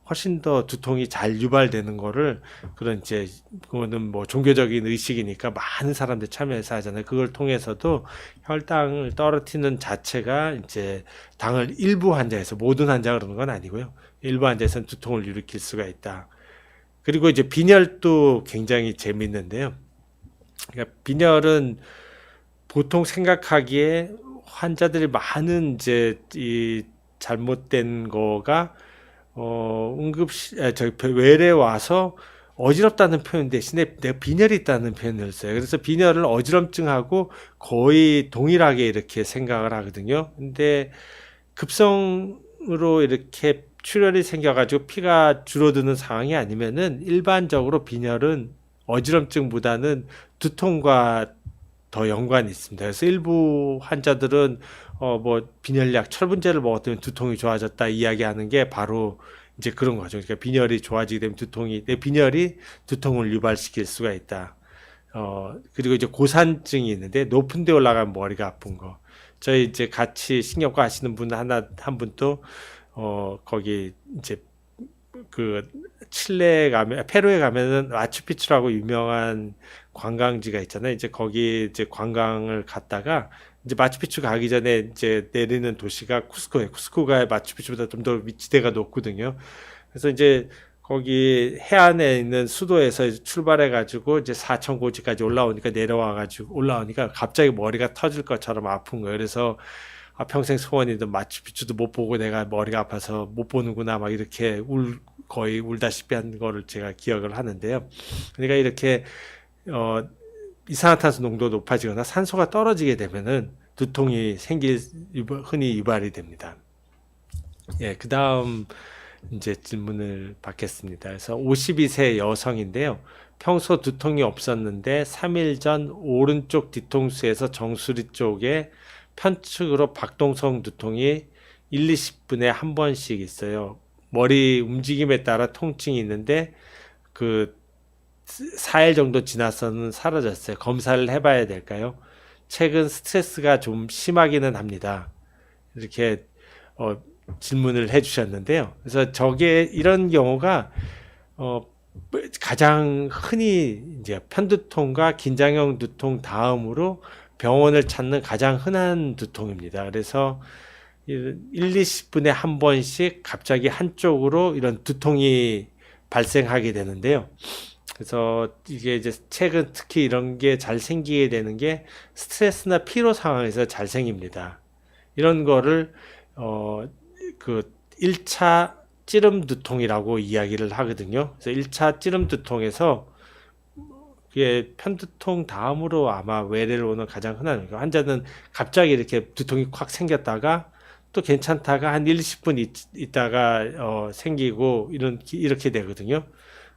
훨씬 더 두통이 잘 유발되는 거를, 그런 이제 그거는 뭐 종교적인 의식이니까 많은 사람들이 참여해서 하잖아요. 그걸 통해서도 혈당을 떨어뜨리는 자체가 이제 당을 일부 환자에서, 모든 환자가 그러는 건 아니고요. 일부 환자에서는 두통을 일으킬 수가 있다. 그리고 이제 빈혈도 굉장히 재밌는데요. 그러니까 빈혈은 보통 생각하기에 환자들이 많은 이제 이 잘못된 거가 외래 와서 어지럽다는 표현 대신에 내가 빈혈이 있다는 표현을 써요. 그래서 빈혈을 어지럼증하고 거의 동일하게 이렇게 생각을 하거든요. 근데 급성으로 이렇게 출혈이 생겨가지고 피가 줄어드는 상황이 아니면은 일반적으로 빈혈은 어지럼증보다는 두통과 더 연관이 있습니다. 그래서 일부 환자들은 뭐 빈혈약, 철분제를 먹었더니 두통이 좋아졌다 이야기하는 게 바로 이제 그런 거죠. 그러니까 빈혈이 좋아지게 되면 빈혈이 두통을 유발시킬 수가 있다. 그리고 이제 고산증이 있는데, 높은 데 올라가면 머리가 아픈 거. 저희 이제 같이 신경과 하시는 분 한 분도 거기 이제 그 칠레에 가면, 페루에 가면은 마추픽추라고 유명한 관광지가 있잖아요. 이제 거기 이제 관광을 갔다가, 이제 마추픽추 가기 전에 이제 내리는 도시가 쿠스코예요. 쿠스코가 마추픽추보다 좀 더 위치대가 높거든요. 그래서 이제 거기 해안에 있는 수도에서 출발해 가지고 이제 사천고지까지 올라오니까 갑자기 머리가 터질 것처럼 아픈 거예요. 그래서 평생 소원이던 마추픽추도 못 보고 내가 머리가 아파서 못 보는구나, 막 이렇게 거의 울다시피 한 거를 제가 기억을 하는데요. 그러니까 이렇게 이산화탄소 농도가 높아지거나 산소가 떨어지게 되면은 두통이 흔히 유발이 됩니다. 예, 그 다음 이제 질문을 받겠습니다. 그래서 52세 여성인데요. 평소 두통이 없었는데 3일 전 오른쪽 뒤통수에서 정수리 쪽에 편측으로 박동성 두통이 1, 20분에 한 번씩 있어요. 머리 움직임에 따라 통증이 있는데 그 4일 정도 지나서는 사라졌어요. 검사를 해봐야 될까요? 최근 스트레스가 좀 심하기는 합니다. 이렇게 질문을 해주셨는데요. 그래서 이런 경우가 가장 흔히 이제 편두통과 긴장형 두통 다음으로 병원을 찾는 가장 흔한 두통입니다. 그래서 1, 20분에 한 번씩 갑자기 한쪽으로 이런 두통이 발생하게 되는데요. 그래서 이게 이제 최근 특히 이런 게 잘 생기게 되는 게 스트레스나 피로 상황에서 잘 생깁니다. 이런 거를 그 1차 찌름 두통이라고 이야기를 하거든요. 그래서 1차 찌름 두통에서 그게 편두통 다음으로 아마 외래를 오는 가장 흔한 거예요. 환자는 갑자기 이렇게 두통이 콱 생겼다가 또 괜찮다가 한 1, 20분 있다가 생기고 이렇게 되거든요.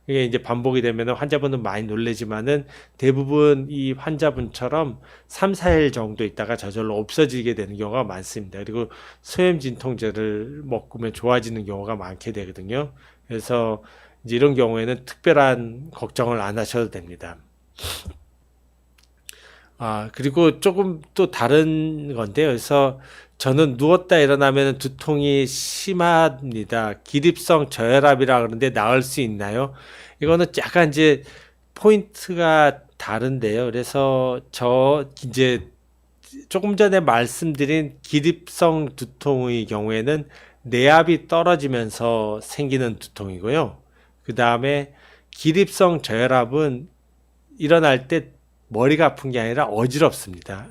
이게 이제 반복이 되면 환자분은 많이 놀라지만은 대부분 이 환자분처럼 3, 4일 정도 있다가 저절로 없어지게 되는 경우가 많습니다. 그리고 소염 진통제를 먹으면 좋아지는 경우가 많게 되거든요. 그래서 이제 이런 경우에는 특별한 걱정을 안 하셔도 됩니다. 그리고 조금 또 다른 건데요. 그래서 저는 누웠다 일어나면 두통이 심합니다. 기립성 저혈압이라 그러는데 나을 수 있나요? 이거는 약간 이제 포인트가 다른데요. 그래서 저 이제 조금 전에 말씀드린 기립성 두통의 경우에는 내압이 떨어지면서 생기는 두통이고요. 그 다음에 기립성 저혈압은 일어날 때 머리가 아픈 게 아니라 어지럽습니다.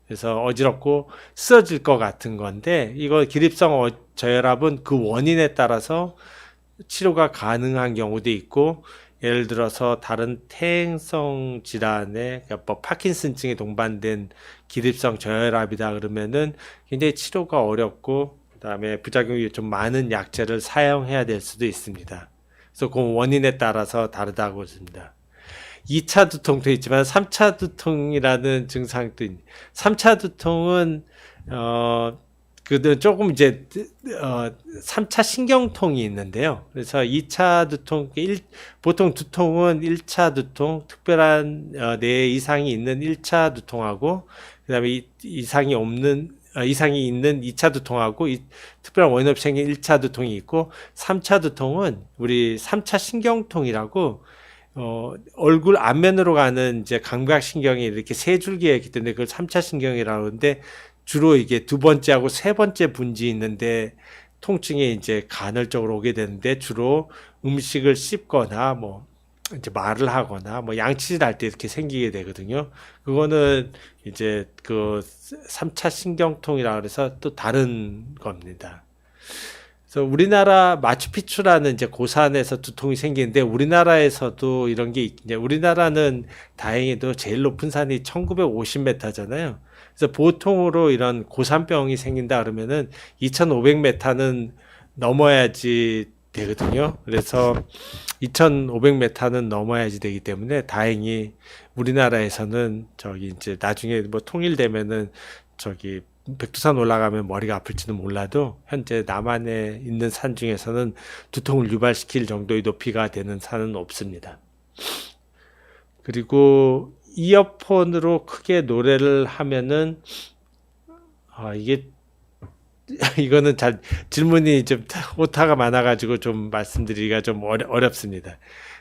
그래서 어지럽고 쓰러질 것 같은 건데 이거 기립성 저혈압은 그 원인에 따라서 치료가 가능한 경우도 있고 예를 들어서 다른 퇴행성 질환에 그러니까 뭐 파킨슨증에 동반된 기립성 저혈압이다 그러면은 굉장히 치료가 어렵고 그다음에 부작용이 좀 많은 약제를 사용해야 될 수도 있습니다. 그래서 그 원인에 따라서 다르다고 했습니다. 2차 두통도 있지만 3차 두통이라는 증상도 3차 두통은 그도 조금 이제 3차 신경통이 있는데요. 그래서 2차 두통 보통 두통은 1차 두통 특별한 뇌 이상이 있는 1차 두통하고 그다음에 이상이 있는 2차 두통하고 특별한 원인 없이 생긴 1차 두통이 있고 3차 두통은 우리 3차 신경통이라고 얼굴 앞면으로 가는 이제 감각신경이 이렇게 세 줄기가 있기 때문에 그걸 3차 신경이라고 하는데 주로 이게 두 번째하고 세 번째 분지 있는데 통증이 이제 간헐적으로 오게 되는데 주로 음식을 씹거나 뭐 이제 말을 하거나 뭐 양치질 할 때 이렇게 생기게 되거든요. 그거는 이제 그 3차 신경통이라 그래서 또 다른 겁니다. 그래서 우리나라 마추픽추라는 이제 고산에서 두통이 생기는데 우리나라에서도 이런 게 이제 우리나라는 다행히도 제일 높은 산이 1950m잖아요. 그래서 보통으로 이런 고산병이 생긴다 그러면은 2500m는 넘어야지 되거든요. 그래서 2500m는 넘어야지 되기 때문에 다행히 우리나라에서는 저기 이제 나중에 뭐 통일되면은 저기 백두산 올라가면 머리가 아플지는 몰라도 현재 남한에 있는 산 중에서는 두통을 유발시킬 정도의 높이가 되는 산은 없습니다. 그리고 이어폰으로 크게 노래를 하면은 이게 이거는 잘 질문이 좀 오타가 많아가지고 좀 말씀드리기가 좀 어렵습니다.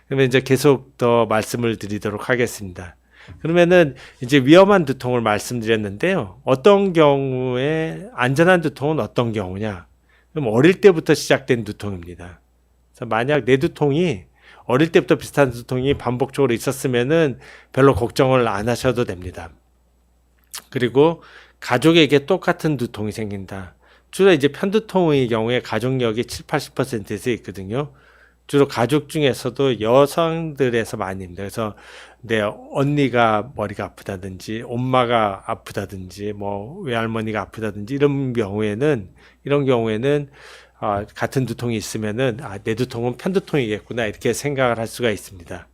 그러면 이제 계속 더 말씀을 드리도록 하겠습니다. 그러면은 이제 위험한 두통을 말씀드렸는데요. 어떤 경우에 안전한 두통은 어떤 경우냐? 그럼 어릴 때부터 시작된 두통입니다. 그래서 만약 내 두통이 어릴 때부터 비슷한 두통이 반복적으로 있었으면은 별로 걱정을 안 하셔도 됩니다. 그리고 가족에게 똑같은 두통이 생긴다. 주로 이제 편두통의 경우에 가족력이 7, 80%에서 있거든요. 주로 가족 중에서도 여성들에서 많이 입니다. 그래서 내 언니가 머리가 아프다든지 엄마가 아프다든지 뭐 외할머니가 아프다든지 이런 경우에는 같은 두통이 있으면은 내 두통은 편두통이겠구나 이렇게 생각을 할 수가 있습니다.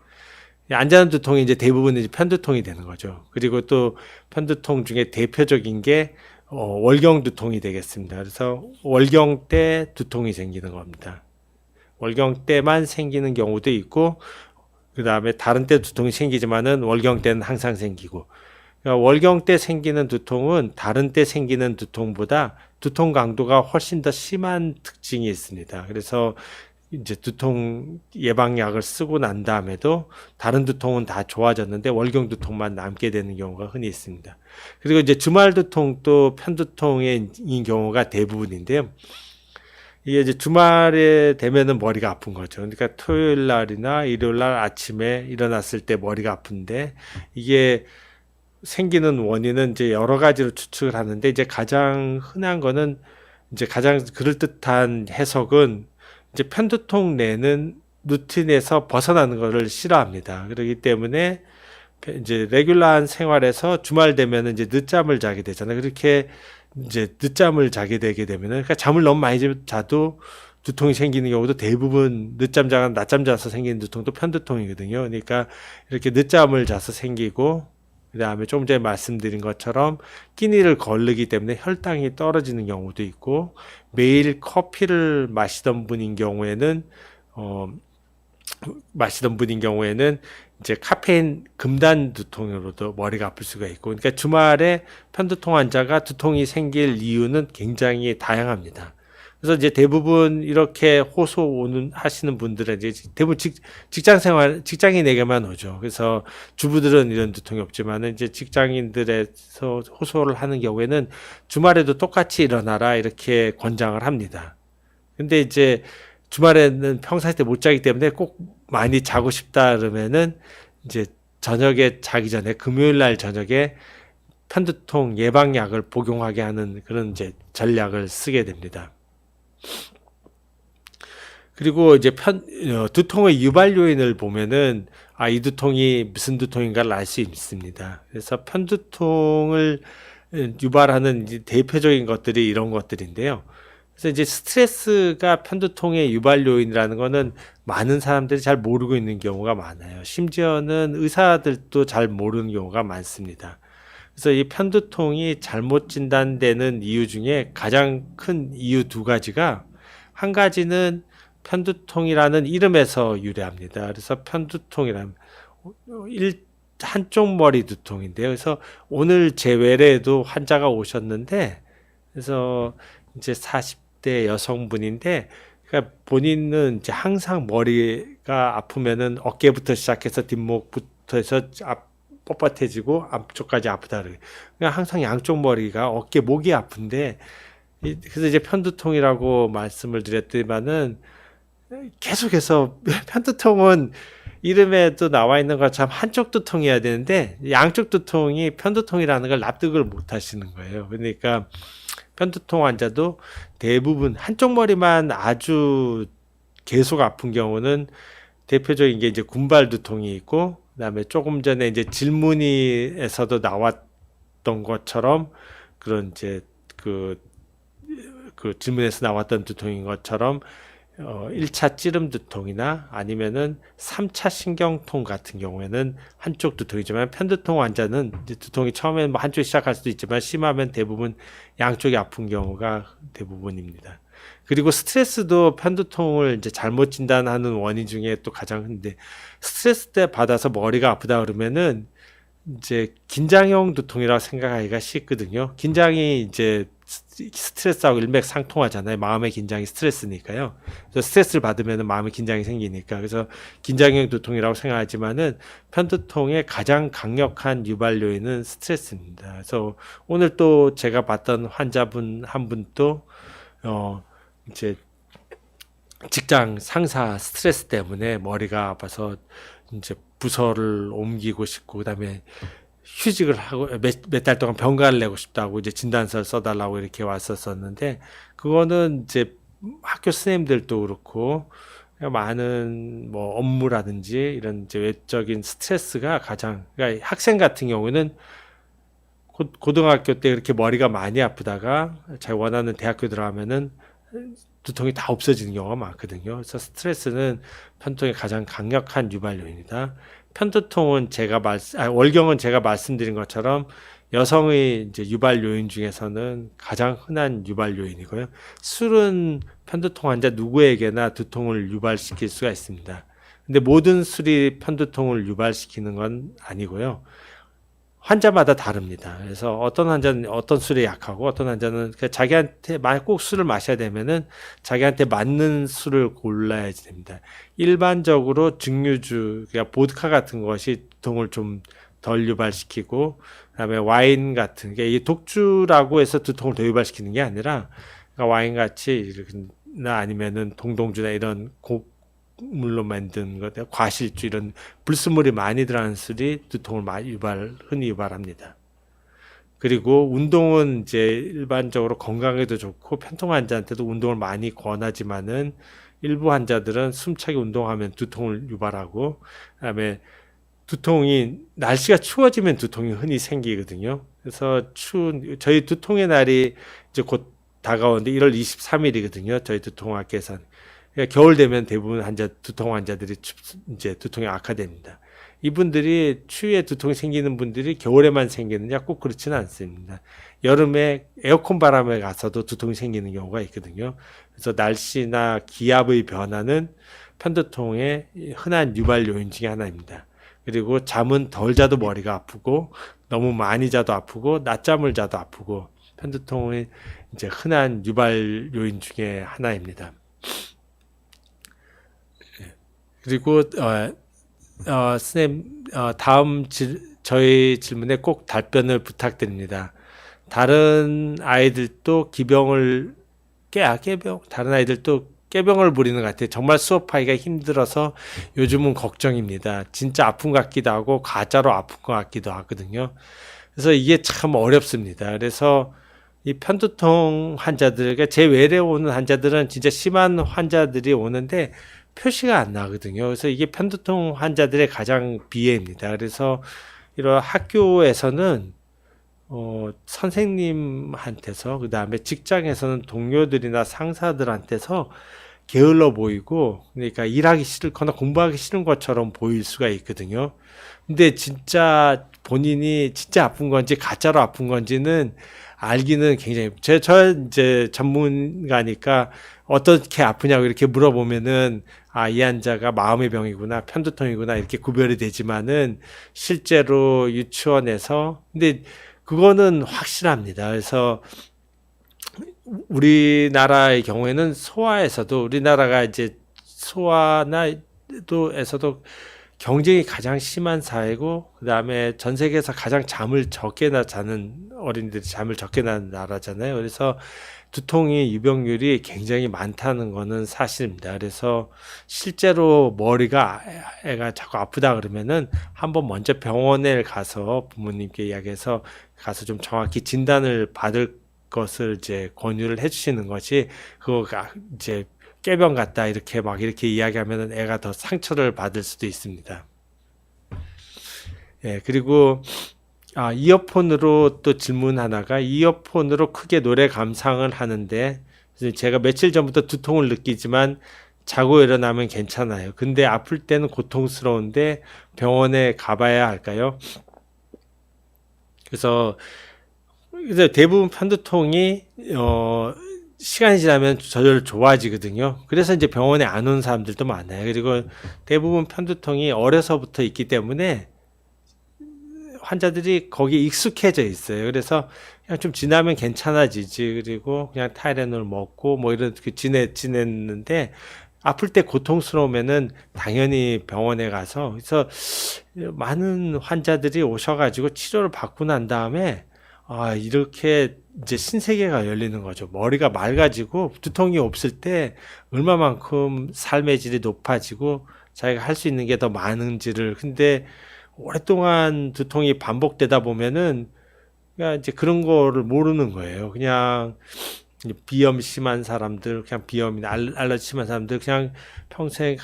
안전한 두통이 이제 대부분 이제 편두통이 되는 거죠. 그리고 또 편두통 중에 대표적인 게 월경 두통이 되겠습니다. 그래서 월경 때 두통이 생기는 겁니다. 월경 때만 생기는 경우도 있고 그 다음에 다른 때 두통이 생기지만은 월경 때는 항상 생기고 그러니까 월경 때 생기는 두통은 다른 때 생기는 두통보다 두통 강도가 훨씬 더 심한 특징이 있습니다. 그래서 이제 두통 예방약을 쓰고 난 다음에도 다른 두통은 다 좋아졌는데 월경 두통만 남게 되는 경우가 흔히 있습니다. 그리고 이제 주말 두통도 편두통인 경우가 대부분인데요. 이게 이제 주말에 되면은 머리가 아픈 거죠. 그러니까 토요일 날이나 일요일 날 아침에 일어났을 때 머리가 아픈데 이게 생기는 원인은 이제 여러 가지로 추측을 하는데 이제 가장 흔한 거는 이제 가장 그럴듯한 해석은 이제 편두통 내는 루틴에서 벗어나는 것을 싫어합니다. 그렇기 때문에 이제 레귤러한 생활에서 주말 되면은 이제 늦잠을 자게 되잖아요. 그렇게 이제 늦잠을 자게 되게 되면은 그러니까 잠을 너무 많이 자도 두통이 생기는 경우도 대부분 늦잠 자거나 낮잠 자서 생기는 두통도 편두통이거든요. 그러니까 이렇게 늦잠을 자서 생기고 그다음에 조금 전에 말씀드린 것처럼 끼니를 거르기 때문에 혈당이 떨어지는 경우도 있고 매일 커피를 마시던 분인 경우에는 이제 카페인 금단 두통으로도 머리가 아플 수가 있고 그러니까 주말에 편두통 환자가 두통이 생길 이유는 굉장히 다양합니다. 그래서 이제 대부분 이렇게 하시는 분들은 이제 대부분 직장인에게만 오죠. 그래서 주부들은 이런 두통이 없지만은 이제 직장인들에서 호소를 하는 경우에는 주말에도 똑같이 일어나라 이렇게 권장을 합니다. 근데 이제 주말에는 평상시 때 못 자기 때문에 꼭 많이 자고 싶다 그러면은 이제 저녁에 자기 전에 금요일 날 저녁에 편두통 예방약을 복용하게 하는 그런 이제 전략을 쓰게 됩니다. 그리고 이제 두통의 유발 요인을 보면은 이 두통이 무슨 두통인가를 알 수 있습니다. 그래서 편두통을 유발하는 이제 대표적인 것들이 이런 것들인데요. 그래서 이제 스트레스가 편두통의 유발 요인이라는 거는 많은 사람들이 잘 모르고 있는 경우가 많아요. 심지어는 의사들도 잘 모르는 경우가 많습니다. 그래서 이 편두통이 잘못 진단되는 이유 중에 가장 큰 이유 두 가지가 한 가지는 편두통이라는 이름에서 유래합니다. 그래서 편두통이란 한쪽 머리 두통인데요. 그래서 오늘 제 외래에도 환자가 오셨는데 그래서 이제 40대 여성분인데 그러니까 본인은 이제 항상 머리가 아프면은 어깨부터 시작해서 뒷목부터 해서 뻣뻣해지고 앞쪽까지 아프다 그래요. 그러니까 항상 양쪽 머리가 어깨 목이 아픈데 그래서 이제 편두통이라고 말씀을 드렸더니만은 계속해서 편두통은 이름에도 나와 있는 것처럼 한쪽 두통이어야 되는데 양쪽 두통이 편두통이라는 걸 납득을 못 하시는 거예요. 그러니까 편두통 환자도 대부분 한쪽 머리만 아주 계속 아픈 경우는 대표적인 게 이제 군발 두통이 있고 그다음에 조금 전에 이제 질문에서도 나왔던 것처럼 그런 이제 그 질문에서 나왔던 두통인 것처럼 1차 찌름 두통이나 아니면은 3차 신경통 같은 경우에는 한쪽 두통이지만 편두통 환자는 이제 두통이 처음에는 뭐 한쪽 시작할 수도 있지만 심하면 대부분 양쪽이 아픈 경우가 대부분입니다. 그리고 스트레스도 편두통을 이제 잘못 진단하는 원인 중에 또 가장 큰데 스트레스 때 받아서 머리가 아프다 그러면은 이제 긴장형 두통이라고 생각하기가 쉽거든요. 긴장이 이제 스트레스하고 일맥상통하잖아요. 마음의 긴장이 스트레스니까요. 그래서 스트레스를 받으면 마음의 긴장이 생기니까. 그래서 긴장형 두통이라고 생각하지만은 편두통의 가장 강력한 유발 요인은 스트레스입니다. 그래서 오늘 또 제가 봤던 환자분 한 분도 이제 직장 상사 스트레스 때문에 머리가 아파서 이제 부서를 옮기고 싶고 그다음에 휴직을 하고 몇 달 동안 병가를 내고 싶다고 이제 진단서를 써달라고 이렇게 왔었었는데 그거는 이제 학교 선생님들도 그렇고 많은 뭐 업무라든지 이런 이제 외적인 스트레스가 가장 그러니까 학생 같은 경우는 고등학교 때 그렇게 머리가 많이 아프다가 자기 원하는 대학교 들어가면은 두통이 다 없어지는 경우가 많거든요. 그래서 스트레스는 편두통의 가장 강력한 유발 요인이다. 편두통은 월경은 제가 말씀드린 것처럼 여성의 이제 유발 요인 중에서는 가장 흔한 유발 요인이고요. 술은 편두통 환자 누구에게나 두통을 유발시킬 수가 있습니다. 근데 모든 술이 편두통을 유발시키는 건 아니고요. 환자마다 다릅니다. 그래서 어떤 환자는 어떤 술에 약하고 어떤 환자는 자기한테 만약 꼭 술을 마셔야 되면은 자기한테 맞는 술을 골라야 됩니다. 일반적으로 증류주, 그러니까 보드카 같은 것이 두통을 좀 덜 유발시키고, 그다음에 와인 같은 게 이 독주라고 해서 두통을 더 유발시키는 게 아니라, 그러니까 와인 같이 나 아니면은 동동주나 이런 곡물로 만든 것, 과실주 이런 불순물이 많이 들어간 술이 두통을 흔히 유발합니다. 그리고 운동은 이제 일반적으로 건강에도 좋고 편통 환자한테도 운동을 많이 권하지만은 일부 환자들은 숨차게 운동하면 두통을 유발하고, 그다음에 두통이 날씨가 추워지면 두통이 흔히 생기거든요. 그래서 저희 두통의 날이 이제 곧 다가오는데 1월 23일이거든요. 저희 두통학회에서는. 그러니까 겨울 되면 대부분 두통 환자들이 이제 두통이 악화됩니다. 이분들이 추위에 두통이 생기는 분들이 겨울에만 생기느냐 꼭 그렇지는 않습니다. 여름에 에어컨 바람에 가서도 두통이 생기는 경우가 있거든요. 그래서 날씨나 기압의 변화는 편두통의 흔한 유발 요인 중에 하나입니다. 그리고 잠은 덜 자도 머리가 아프고 너무 많이 자도 아프고 낮잠을 자도 아프고 편두통의 이제 흔한 유발 요인 중에 하나입니다. 그리고 선생님 다음 저희 질문에 꼭 답변을 부탁드립니다. 다른 아이들도 다른 아이들도 깨병을 부리는 것 같아요. 정말 수업하기가 힘들어서 요즘은 걱정입니다. 진짜 아픈 것 같기도 하고 가짜로 아픈 것 같기도 하거든요. 그래서 이게 참 어렵습니다. 그래서 이 편두통 환자들, 그러니까 제 외래 오는 환자들은 진짜 심한 환자들이 오는데 표시가 안 나거든요. 그래서 이게 편두통 환자들의 가장 비애입니다. 그래서 이런 학교에서는 선생님한테서, 그 다음에 직장에서는 동료들이나 상사들한테서 게을러 보이고, 그러니까 일하기 싫거나 공부하기 싫은 것처럼 보일 수가 있거든요. 근데 진짜 본인이 진짜 아픈 건지 가짜로 아픈 건지는 알기는 굉장히, 저 이제 전문가니까 어떻게 아프냐고 이렇게 물어보면은, 이 환자가 마음의 병이구나, 편두통이구나, 이렇게 구별이 되지만은 실제로 유치원에서, 근데 그거는 확실합니다. 그래서 우리나라의 경우에는 우리나라가 이제 소아나도에서도 경쟁이 가장 심한 사회고, 그 다음에 전 세계에서 가장 잠을 적게 자는 어린이들이 잠을 적게 자는 나라잖아요. 그래서 두통의 유병률이 굉장히 많다는 거는 사실입니다. 그래서 실제로 애가 자꾸 아프다 그러면은 한번 먼저 병원에 가서 부모님께 이야기해서 가서 좀 정확히 진단을 받을 것을 이제 권유를 해주시는 것이, 그거가 이제 깨병 같다 이렇게 이야기하면은 애가 더 상처를 받을 수도 있습니다. 예, 그리고 이어폰으로 또 질문 하나가, 이어폰으로 크게 노래 감상을 하는데 제가 며칠 전부터 두통을 느끼지만 자고 일어나면 괜찮아요. 근데 아플 때는 고통스러운데 병원에 가봐야 할까요? 그래서 대부분 편두통이 시간이 지나면 저절로 좋아지거든요. 그래서 이제 병원에 안 오는 사람들도 많아요. 그리고 대부분 편두통이 어려서부터 있기 때문에 환자들이 거기에 익숙해져 있어요. 그래서 그냥 좀 지나면 괜찮아지지. 그리고 그냥 타이레놀 먹고 뭐 이렇게 지냈는데, 아플 때 고통스러우면은 당연히 병원에 가서, 그래서 많은 환자들이 오셔가지고 치료를 받고 난 다음에 이렇게 이제 신세계가 열리는 거죠. 머리가 맑아지고 두통이 없을 때 얼마만큼 삶의 질이 높아지고 자기가 할 수 있는 게 더 많은지를. 근데 오랫동안 두통이 반복되다 보면은 그냥 이제 그런 거를 모르는 거예요. 그냥 비염 심한 사람들, 그냥 비염이나 알러지 심한 사람들, 그냥 평생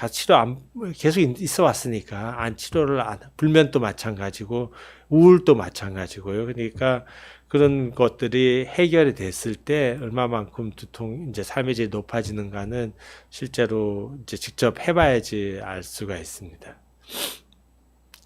계속 있어 왔으니까 치료를 불면도 마찬가지고 우울도 마찬가지고요. 그러니까 그런 것들이 해결이 됐을 때 얼마만큼 이제 삶의 질이 높아지는가는 실제로 이제 직접 해봐야지 알 수가 있습니다.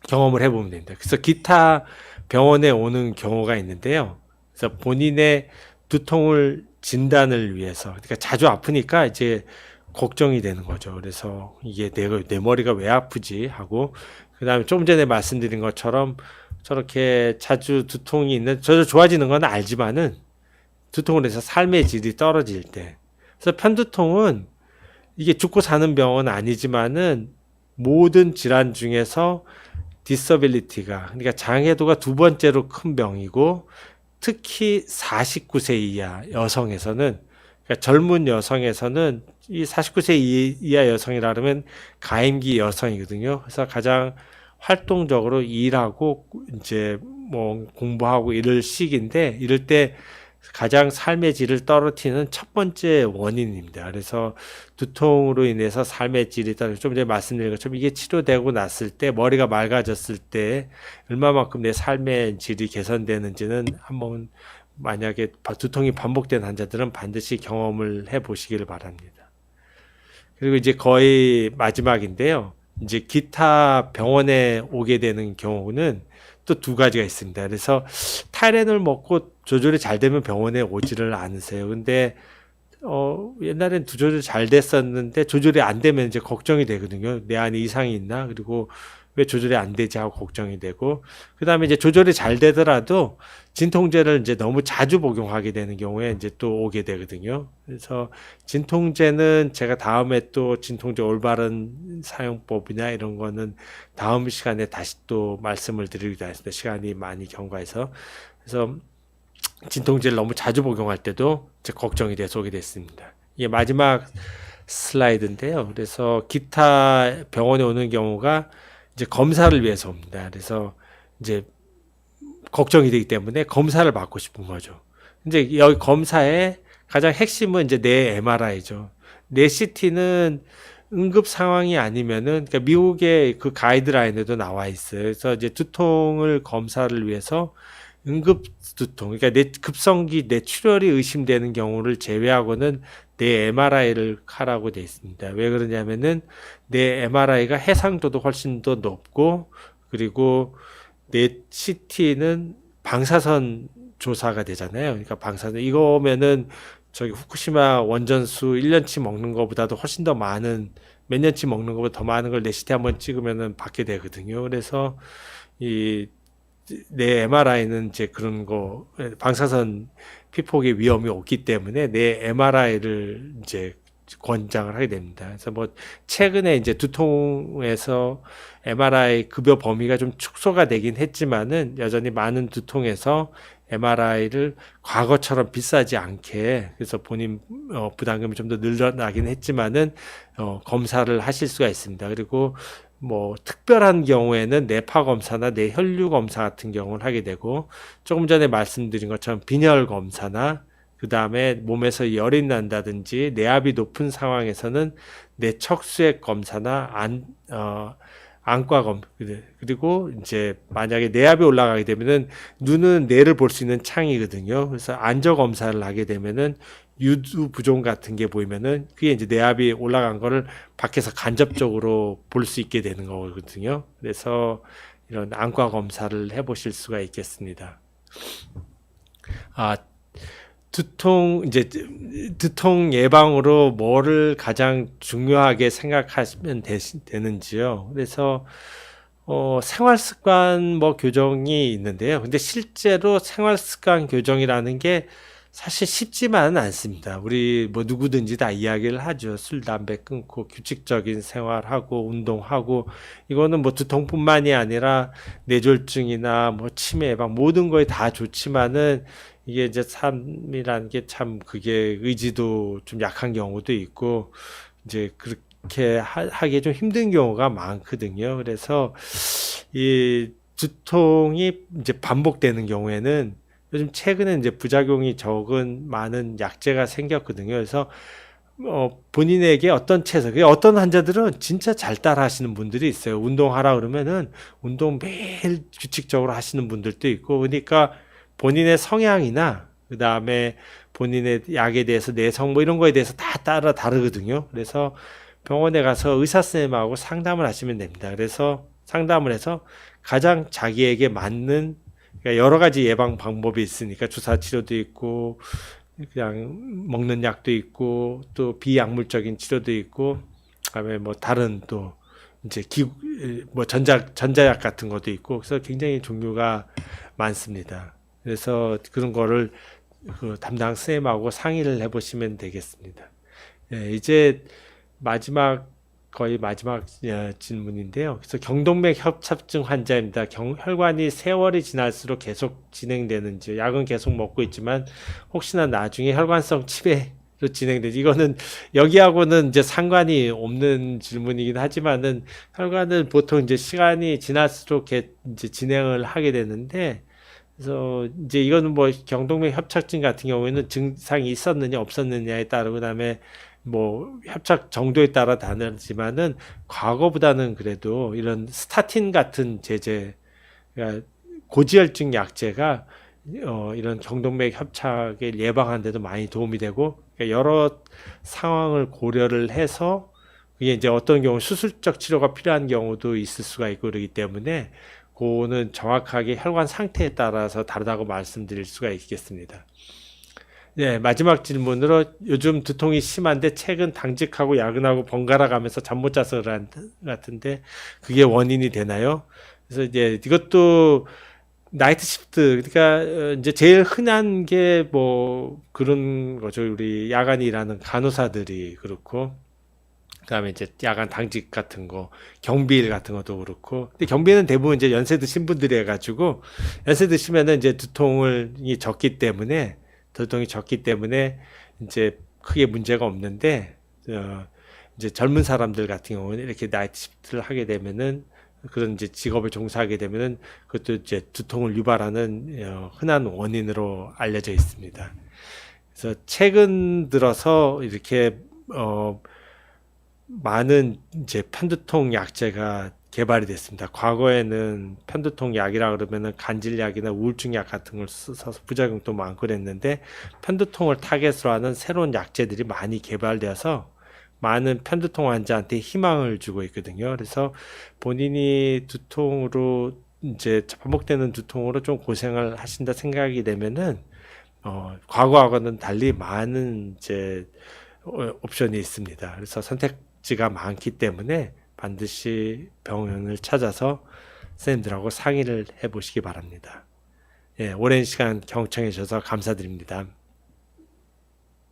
경험을 해보면 됩니다. 그래서 기타 병원에 오는 경우가 있는데요. 그래서 본인의 두통을 진단을 위해서, 그러니까 자주 아프니까 이제 걱정이 되는 거죠. 그래서 이게 내 머리가 왜 아프지 하고, 그 다음에 조금 전에 말씀드린 것처럼 저렇게 자주 두통이 있는, 저도 좋아지는 건 알지만은 두통을 해서 삶의 질이 떨어질 때. 그래서 편두통은 이게 죽고 사는 병은 아니지만은 모든 질환 중에서 디서빌리티가, 그러니까 장애도가 두 번째로 큰 병이고, 특히 49세 이하 여성에서는, 그러니까 젊은 여성에서는 이 49세 이하 여성이라 그러면 가임기 여성이거든요. 그래서 가장 활동적으로 일하고 이제 뭐 공부하고 이럴 시기인데, 이럴 때 가장 삶의 질을 떨어뜨리는 첫 번째 원인입니다. 그래서 두통으로 인해서 삶의 질이 떨어지고, 좀 전에 말씀드린 것처럼 이게 치료되고 났을 때, 머리가 맑아졌을 때 얼마만큼 내 삶의 질이 개선되는지는 한번, 만약에 두통이 반복된 환자들은 반드시 경험을 해 보시기를 바랍니다. 그리고 이제 거의 마지막인데요. 이제 기타 병원에 오게 되는 경우는 또 두 가지가 있습니다. 그래서 타이레놀 먹고 조절이 잘 되면 병원에 오지를 않으세요. 근데 옛날엔 조절이 잘 됐었는데 조절이 안 되면 이제 걱정이 되거든요. 내 안에 이상이 있나? 그리고 왜 조절이 안 되지 하고 걱정이 되고, 그 다음에 이제 조절이 잘 되더라도 진통제를 이제 너무 자주 복용하게 되는 경우에 이제 또 오게 되거든요. 그래서 진통제는 제가 다음에 또 진통제 올바른 사용법이나 이런 거는 다음 시간에 다시 또 말씀을 드리기도 하겠습니다. 시간이 많이 경과해서. 그래서 진통제를 너무 자주 복용할 때도 이제 걱정이 돼서 오게 됐습니다. 이게 마지막 슬라이드인데요. 그래서 기타 병원에 오는 경우가 이제 검사를 위해서 옵니다. 그래서 이제 걱정이 되기 때문에 검사를 받고 싶은 거죠. 이제 여기 검사의 가장 핵심은 이제 뇌 MRI죠. 뇌 CT는 응급 상황이 아니면은, 그러니까 미국의 그 가이드라인에도 나와 있어요. 그래서 이제 두통을 검사를 위해서 응급 두통, 그러니까 뇌 급성기 뇌출혈이 의심되는 경우를 제외하고는 뇌 MRI를 하라고 되어 있습니다. 왜 그러냐면은 뇌 MRI가 해상도도 훨씬 더 높고, 그리고 뇌 CT는 방사선 조사가 되잖아요. 그러니까 방사선, 이거면은 저기 후쿠시마 원전수 1년치 먹는 것보다도 훨씬 더 많은, 몇 년치 먹는 것보다 더 많은 걸 뇌 CT 한번 찍으면은 받게 되거든요. 그래서 내 MRI는 이제 그런 거, 방사선 피폭의 위험이 없기 때문에 내 MRI를 이제 권장을 하게 됩니다. 그래서 뭐 최근에 이제 두통에서 MRI 급여 범위가 좀 축소가 되긴 했지만은 여전히 많은 두통에서 MRI를 과거처럼 비싸지 않게, 그래서 본인 부담금이 좀 더 늘어나긴 했지만은 검사를 하실 수가 있습니다. 그리고 뭐 특별한 경우에는 뇌파 검사나 뇌혈류 검사 같은 경우를 하게 되고, 조금 전에 말씀드린 것처럼 빈혈 검사나 그 다음에 몸에서 열이 난다든지 뇌압이 높은 상황에서는 뇌척수액 검사나 안과 검, 그리고 이제 만약에 뇌압이 올라가게 되면은, 눈은 뇌를 볼 수 있는 창이거든요. 그래서 안저 검사를 하게 되면은 유두 부종 같은 게 보이면은 그게 이제 뇌압이 올라간 거를 밖에서 간접적으로 볼 수 있게 되는 거거든요. 그래서 이런 안과 검사를 해보실 수가 있겠습니다. 두통 예방으로 뭐를 가장 중요하게 생각하시면 되는지요. 그래서 생활 습관 뭐 교정이 있는데요. 근데 실제로 생활 습관 교정이라는 게 사실 쉽지만은 않습니다. 우리 뭐 누구든지 다 이야기를 하죠. 술, 담배 끊고 규칙적인 생활하고 운동하고, 이거는 뭐 두통뿐만이 아니라 뇌졸중이나 뭐 치매 예방 모든 거에 다 좋지만은, 이게 이제 삶이라는 게 참 그게 의지도 좀 약한 경우도 있고, 이제 그렇게 하기 좀 힘든 경우가 많거든요. 그래서 이 두통이 이제 반복되는 경우에는 요즘 최근에 이제 부작용이 적은 많은 약제가 생겼거든요. 그래서 본인에게 어떤 어떤 환자들은 진짜 잘 따라 하시는 분들이 있어요. 운동하라 그러면은 운동 매일 규칙적으로 하시는 분들도 있고, 그러니까 본인의 성향이나 그 다음에 본인의 약에 대해서 내성 뭐 이런 거에 대해서 다 따라 다르거든요. 그래서 병원에 가서 의사 선생님하고 상담을 하시면 됩니다. 그래서 상담을 해서 가장 자기에게 맞는, 그러니까 여러 가지 예방 방법이 있으니까 주사 치료도 있고 그냥 먹는 약도 있고 또 비약물적인 치료도 있고, 그다음에 뭐 다른 또 이제 뭐 전자약 같은 것도 있고, 그래서 굉장히 종류가 많습니다. 그래서 그런 거를 그 담당 선생님하고 상의를 해보시면 되겠습니다. 예, 이제 거의 마지막 질문인데요. 그래서 경동맥 협착증 환자입니다. 혈관이 세월이 지날수록 계속 진행되는지, 약은 계속 먹고 있지만 혹시나 나중에 혈관성 치매로 진행되지, 이거는 여기하고는 이제 상관이 없는 질문이긴 하지만은, 혈관은 보통 이제 시간이 지날수록 이제 진행을 하게 되는데, 그래서 이제 이거는 뭐 경동맥 협착증 같은 경우에는 증상이 있었느냐 없었느냐에 따르고, 그다음에 뭐 협착 정도에 따라 다르지만은, 과거보다는 그래도 이런 스타틴 같은 제제, 그러니까 고지혈증 약제가 이런 경동맥 협착을 예방하는 데도 많이 도움이 되고, 그러니까 여러 상황을 고려를 해서, 그게 이제 어떤 경우 수술적 치료가 필요한 경우도 있을 수가 있고 그러기 때문에, 그거는 정확하게 혈관 상태에 따라서 다르다고 말씀드릴 수가 있겠습니다. 네, 마지막 질문으로, 요즘 두통이 심한데 최근 당직하고 야근하고 번갈아 가면서 잠 못 자서 같은데 그게 원인이 되나요? 그래서 이제 이것도 나이트 시프트, 그러니까 이제 제일 흔한 게 뭐 그런 거죠. 우리 야간 일하는 간호사들이 그렇고, 그다음에 이제 야간 당직 같은 거, 경비일 같은 것도 그렇고. 근데 경비는 대부분 이제 연세 드신 분들이 해가지고, 연세 드시면은 이제 두통이 적기 때문에 이제 크게 문제가 없는데, 이제 젊은 사람들 같은 경우는 이렇게 나이트 시프트를 하게 되면은, 그런 이제 직업을 종사하게 되면은 그것도 이제 두통을 유발하는 흔한 원인으로 알려져 있습니다. 그래서 최근 들어서 이렇게 많은 이제 편두통 약제가 개발이 됐습니다. 과거에는 편두통 약이라 그러면은 간질약이나 우울증 약 같은 걸 써서 부작용도 많고 그랬는데, 편두통을 타겟으로 하는 새로운 약제들이 많이 개발되어서 많은 편두통 환자한테 희망을 주고 있거든요. 그래서 본인이 두통으로, 이제 반복되는 두통으로 좀 고생을 하신다 생각이 되면은, 과거하고는 달리 많은 이제 옵션이 있습니다. 그래서 선택지가 많기 때문에 반드시 병원을 찾아서 선생님들하고 상의를 해보시기 바랍니다. 예, 오랜 시간 경청해 주셔서 감사드립니다.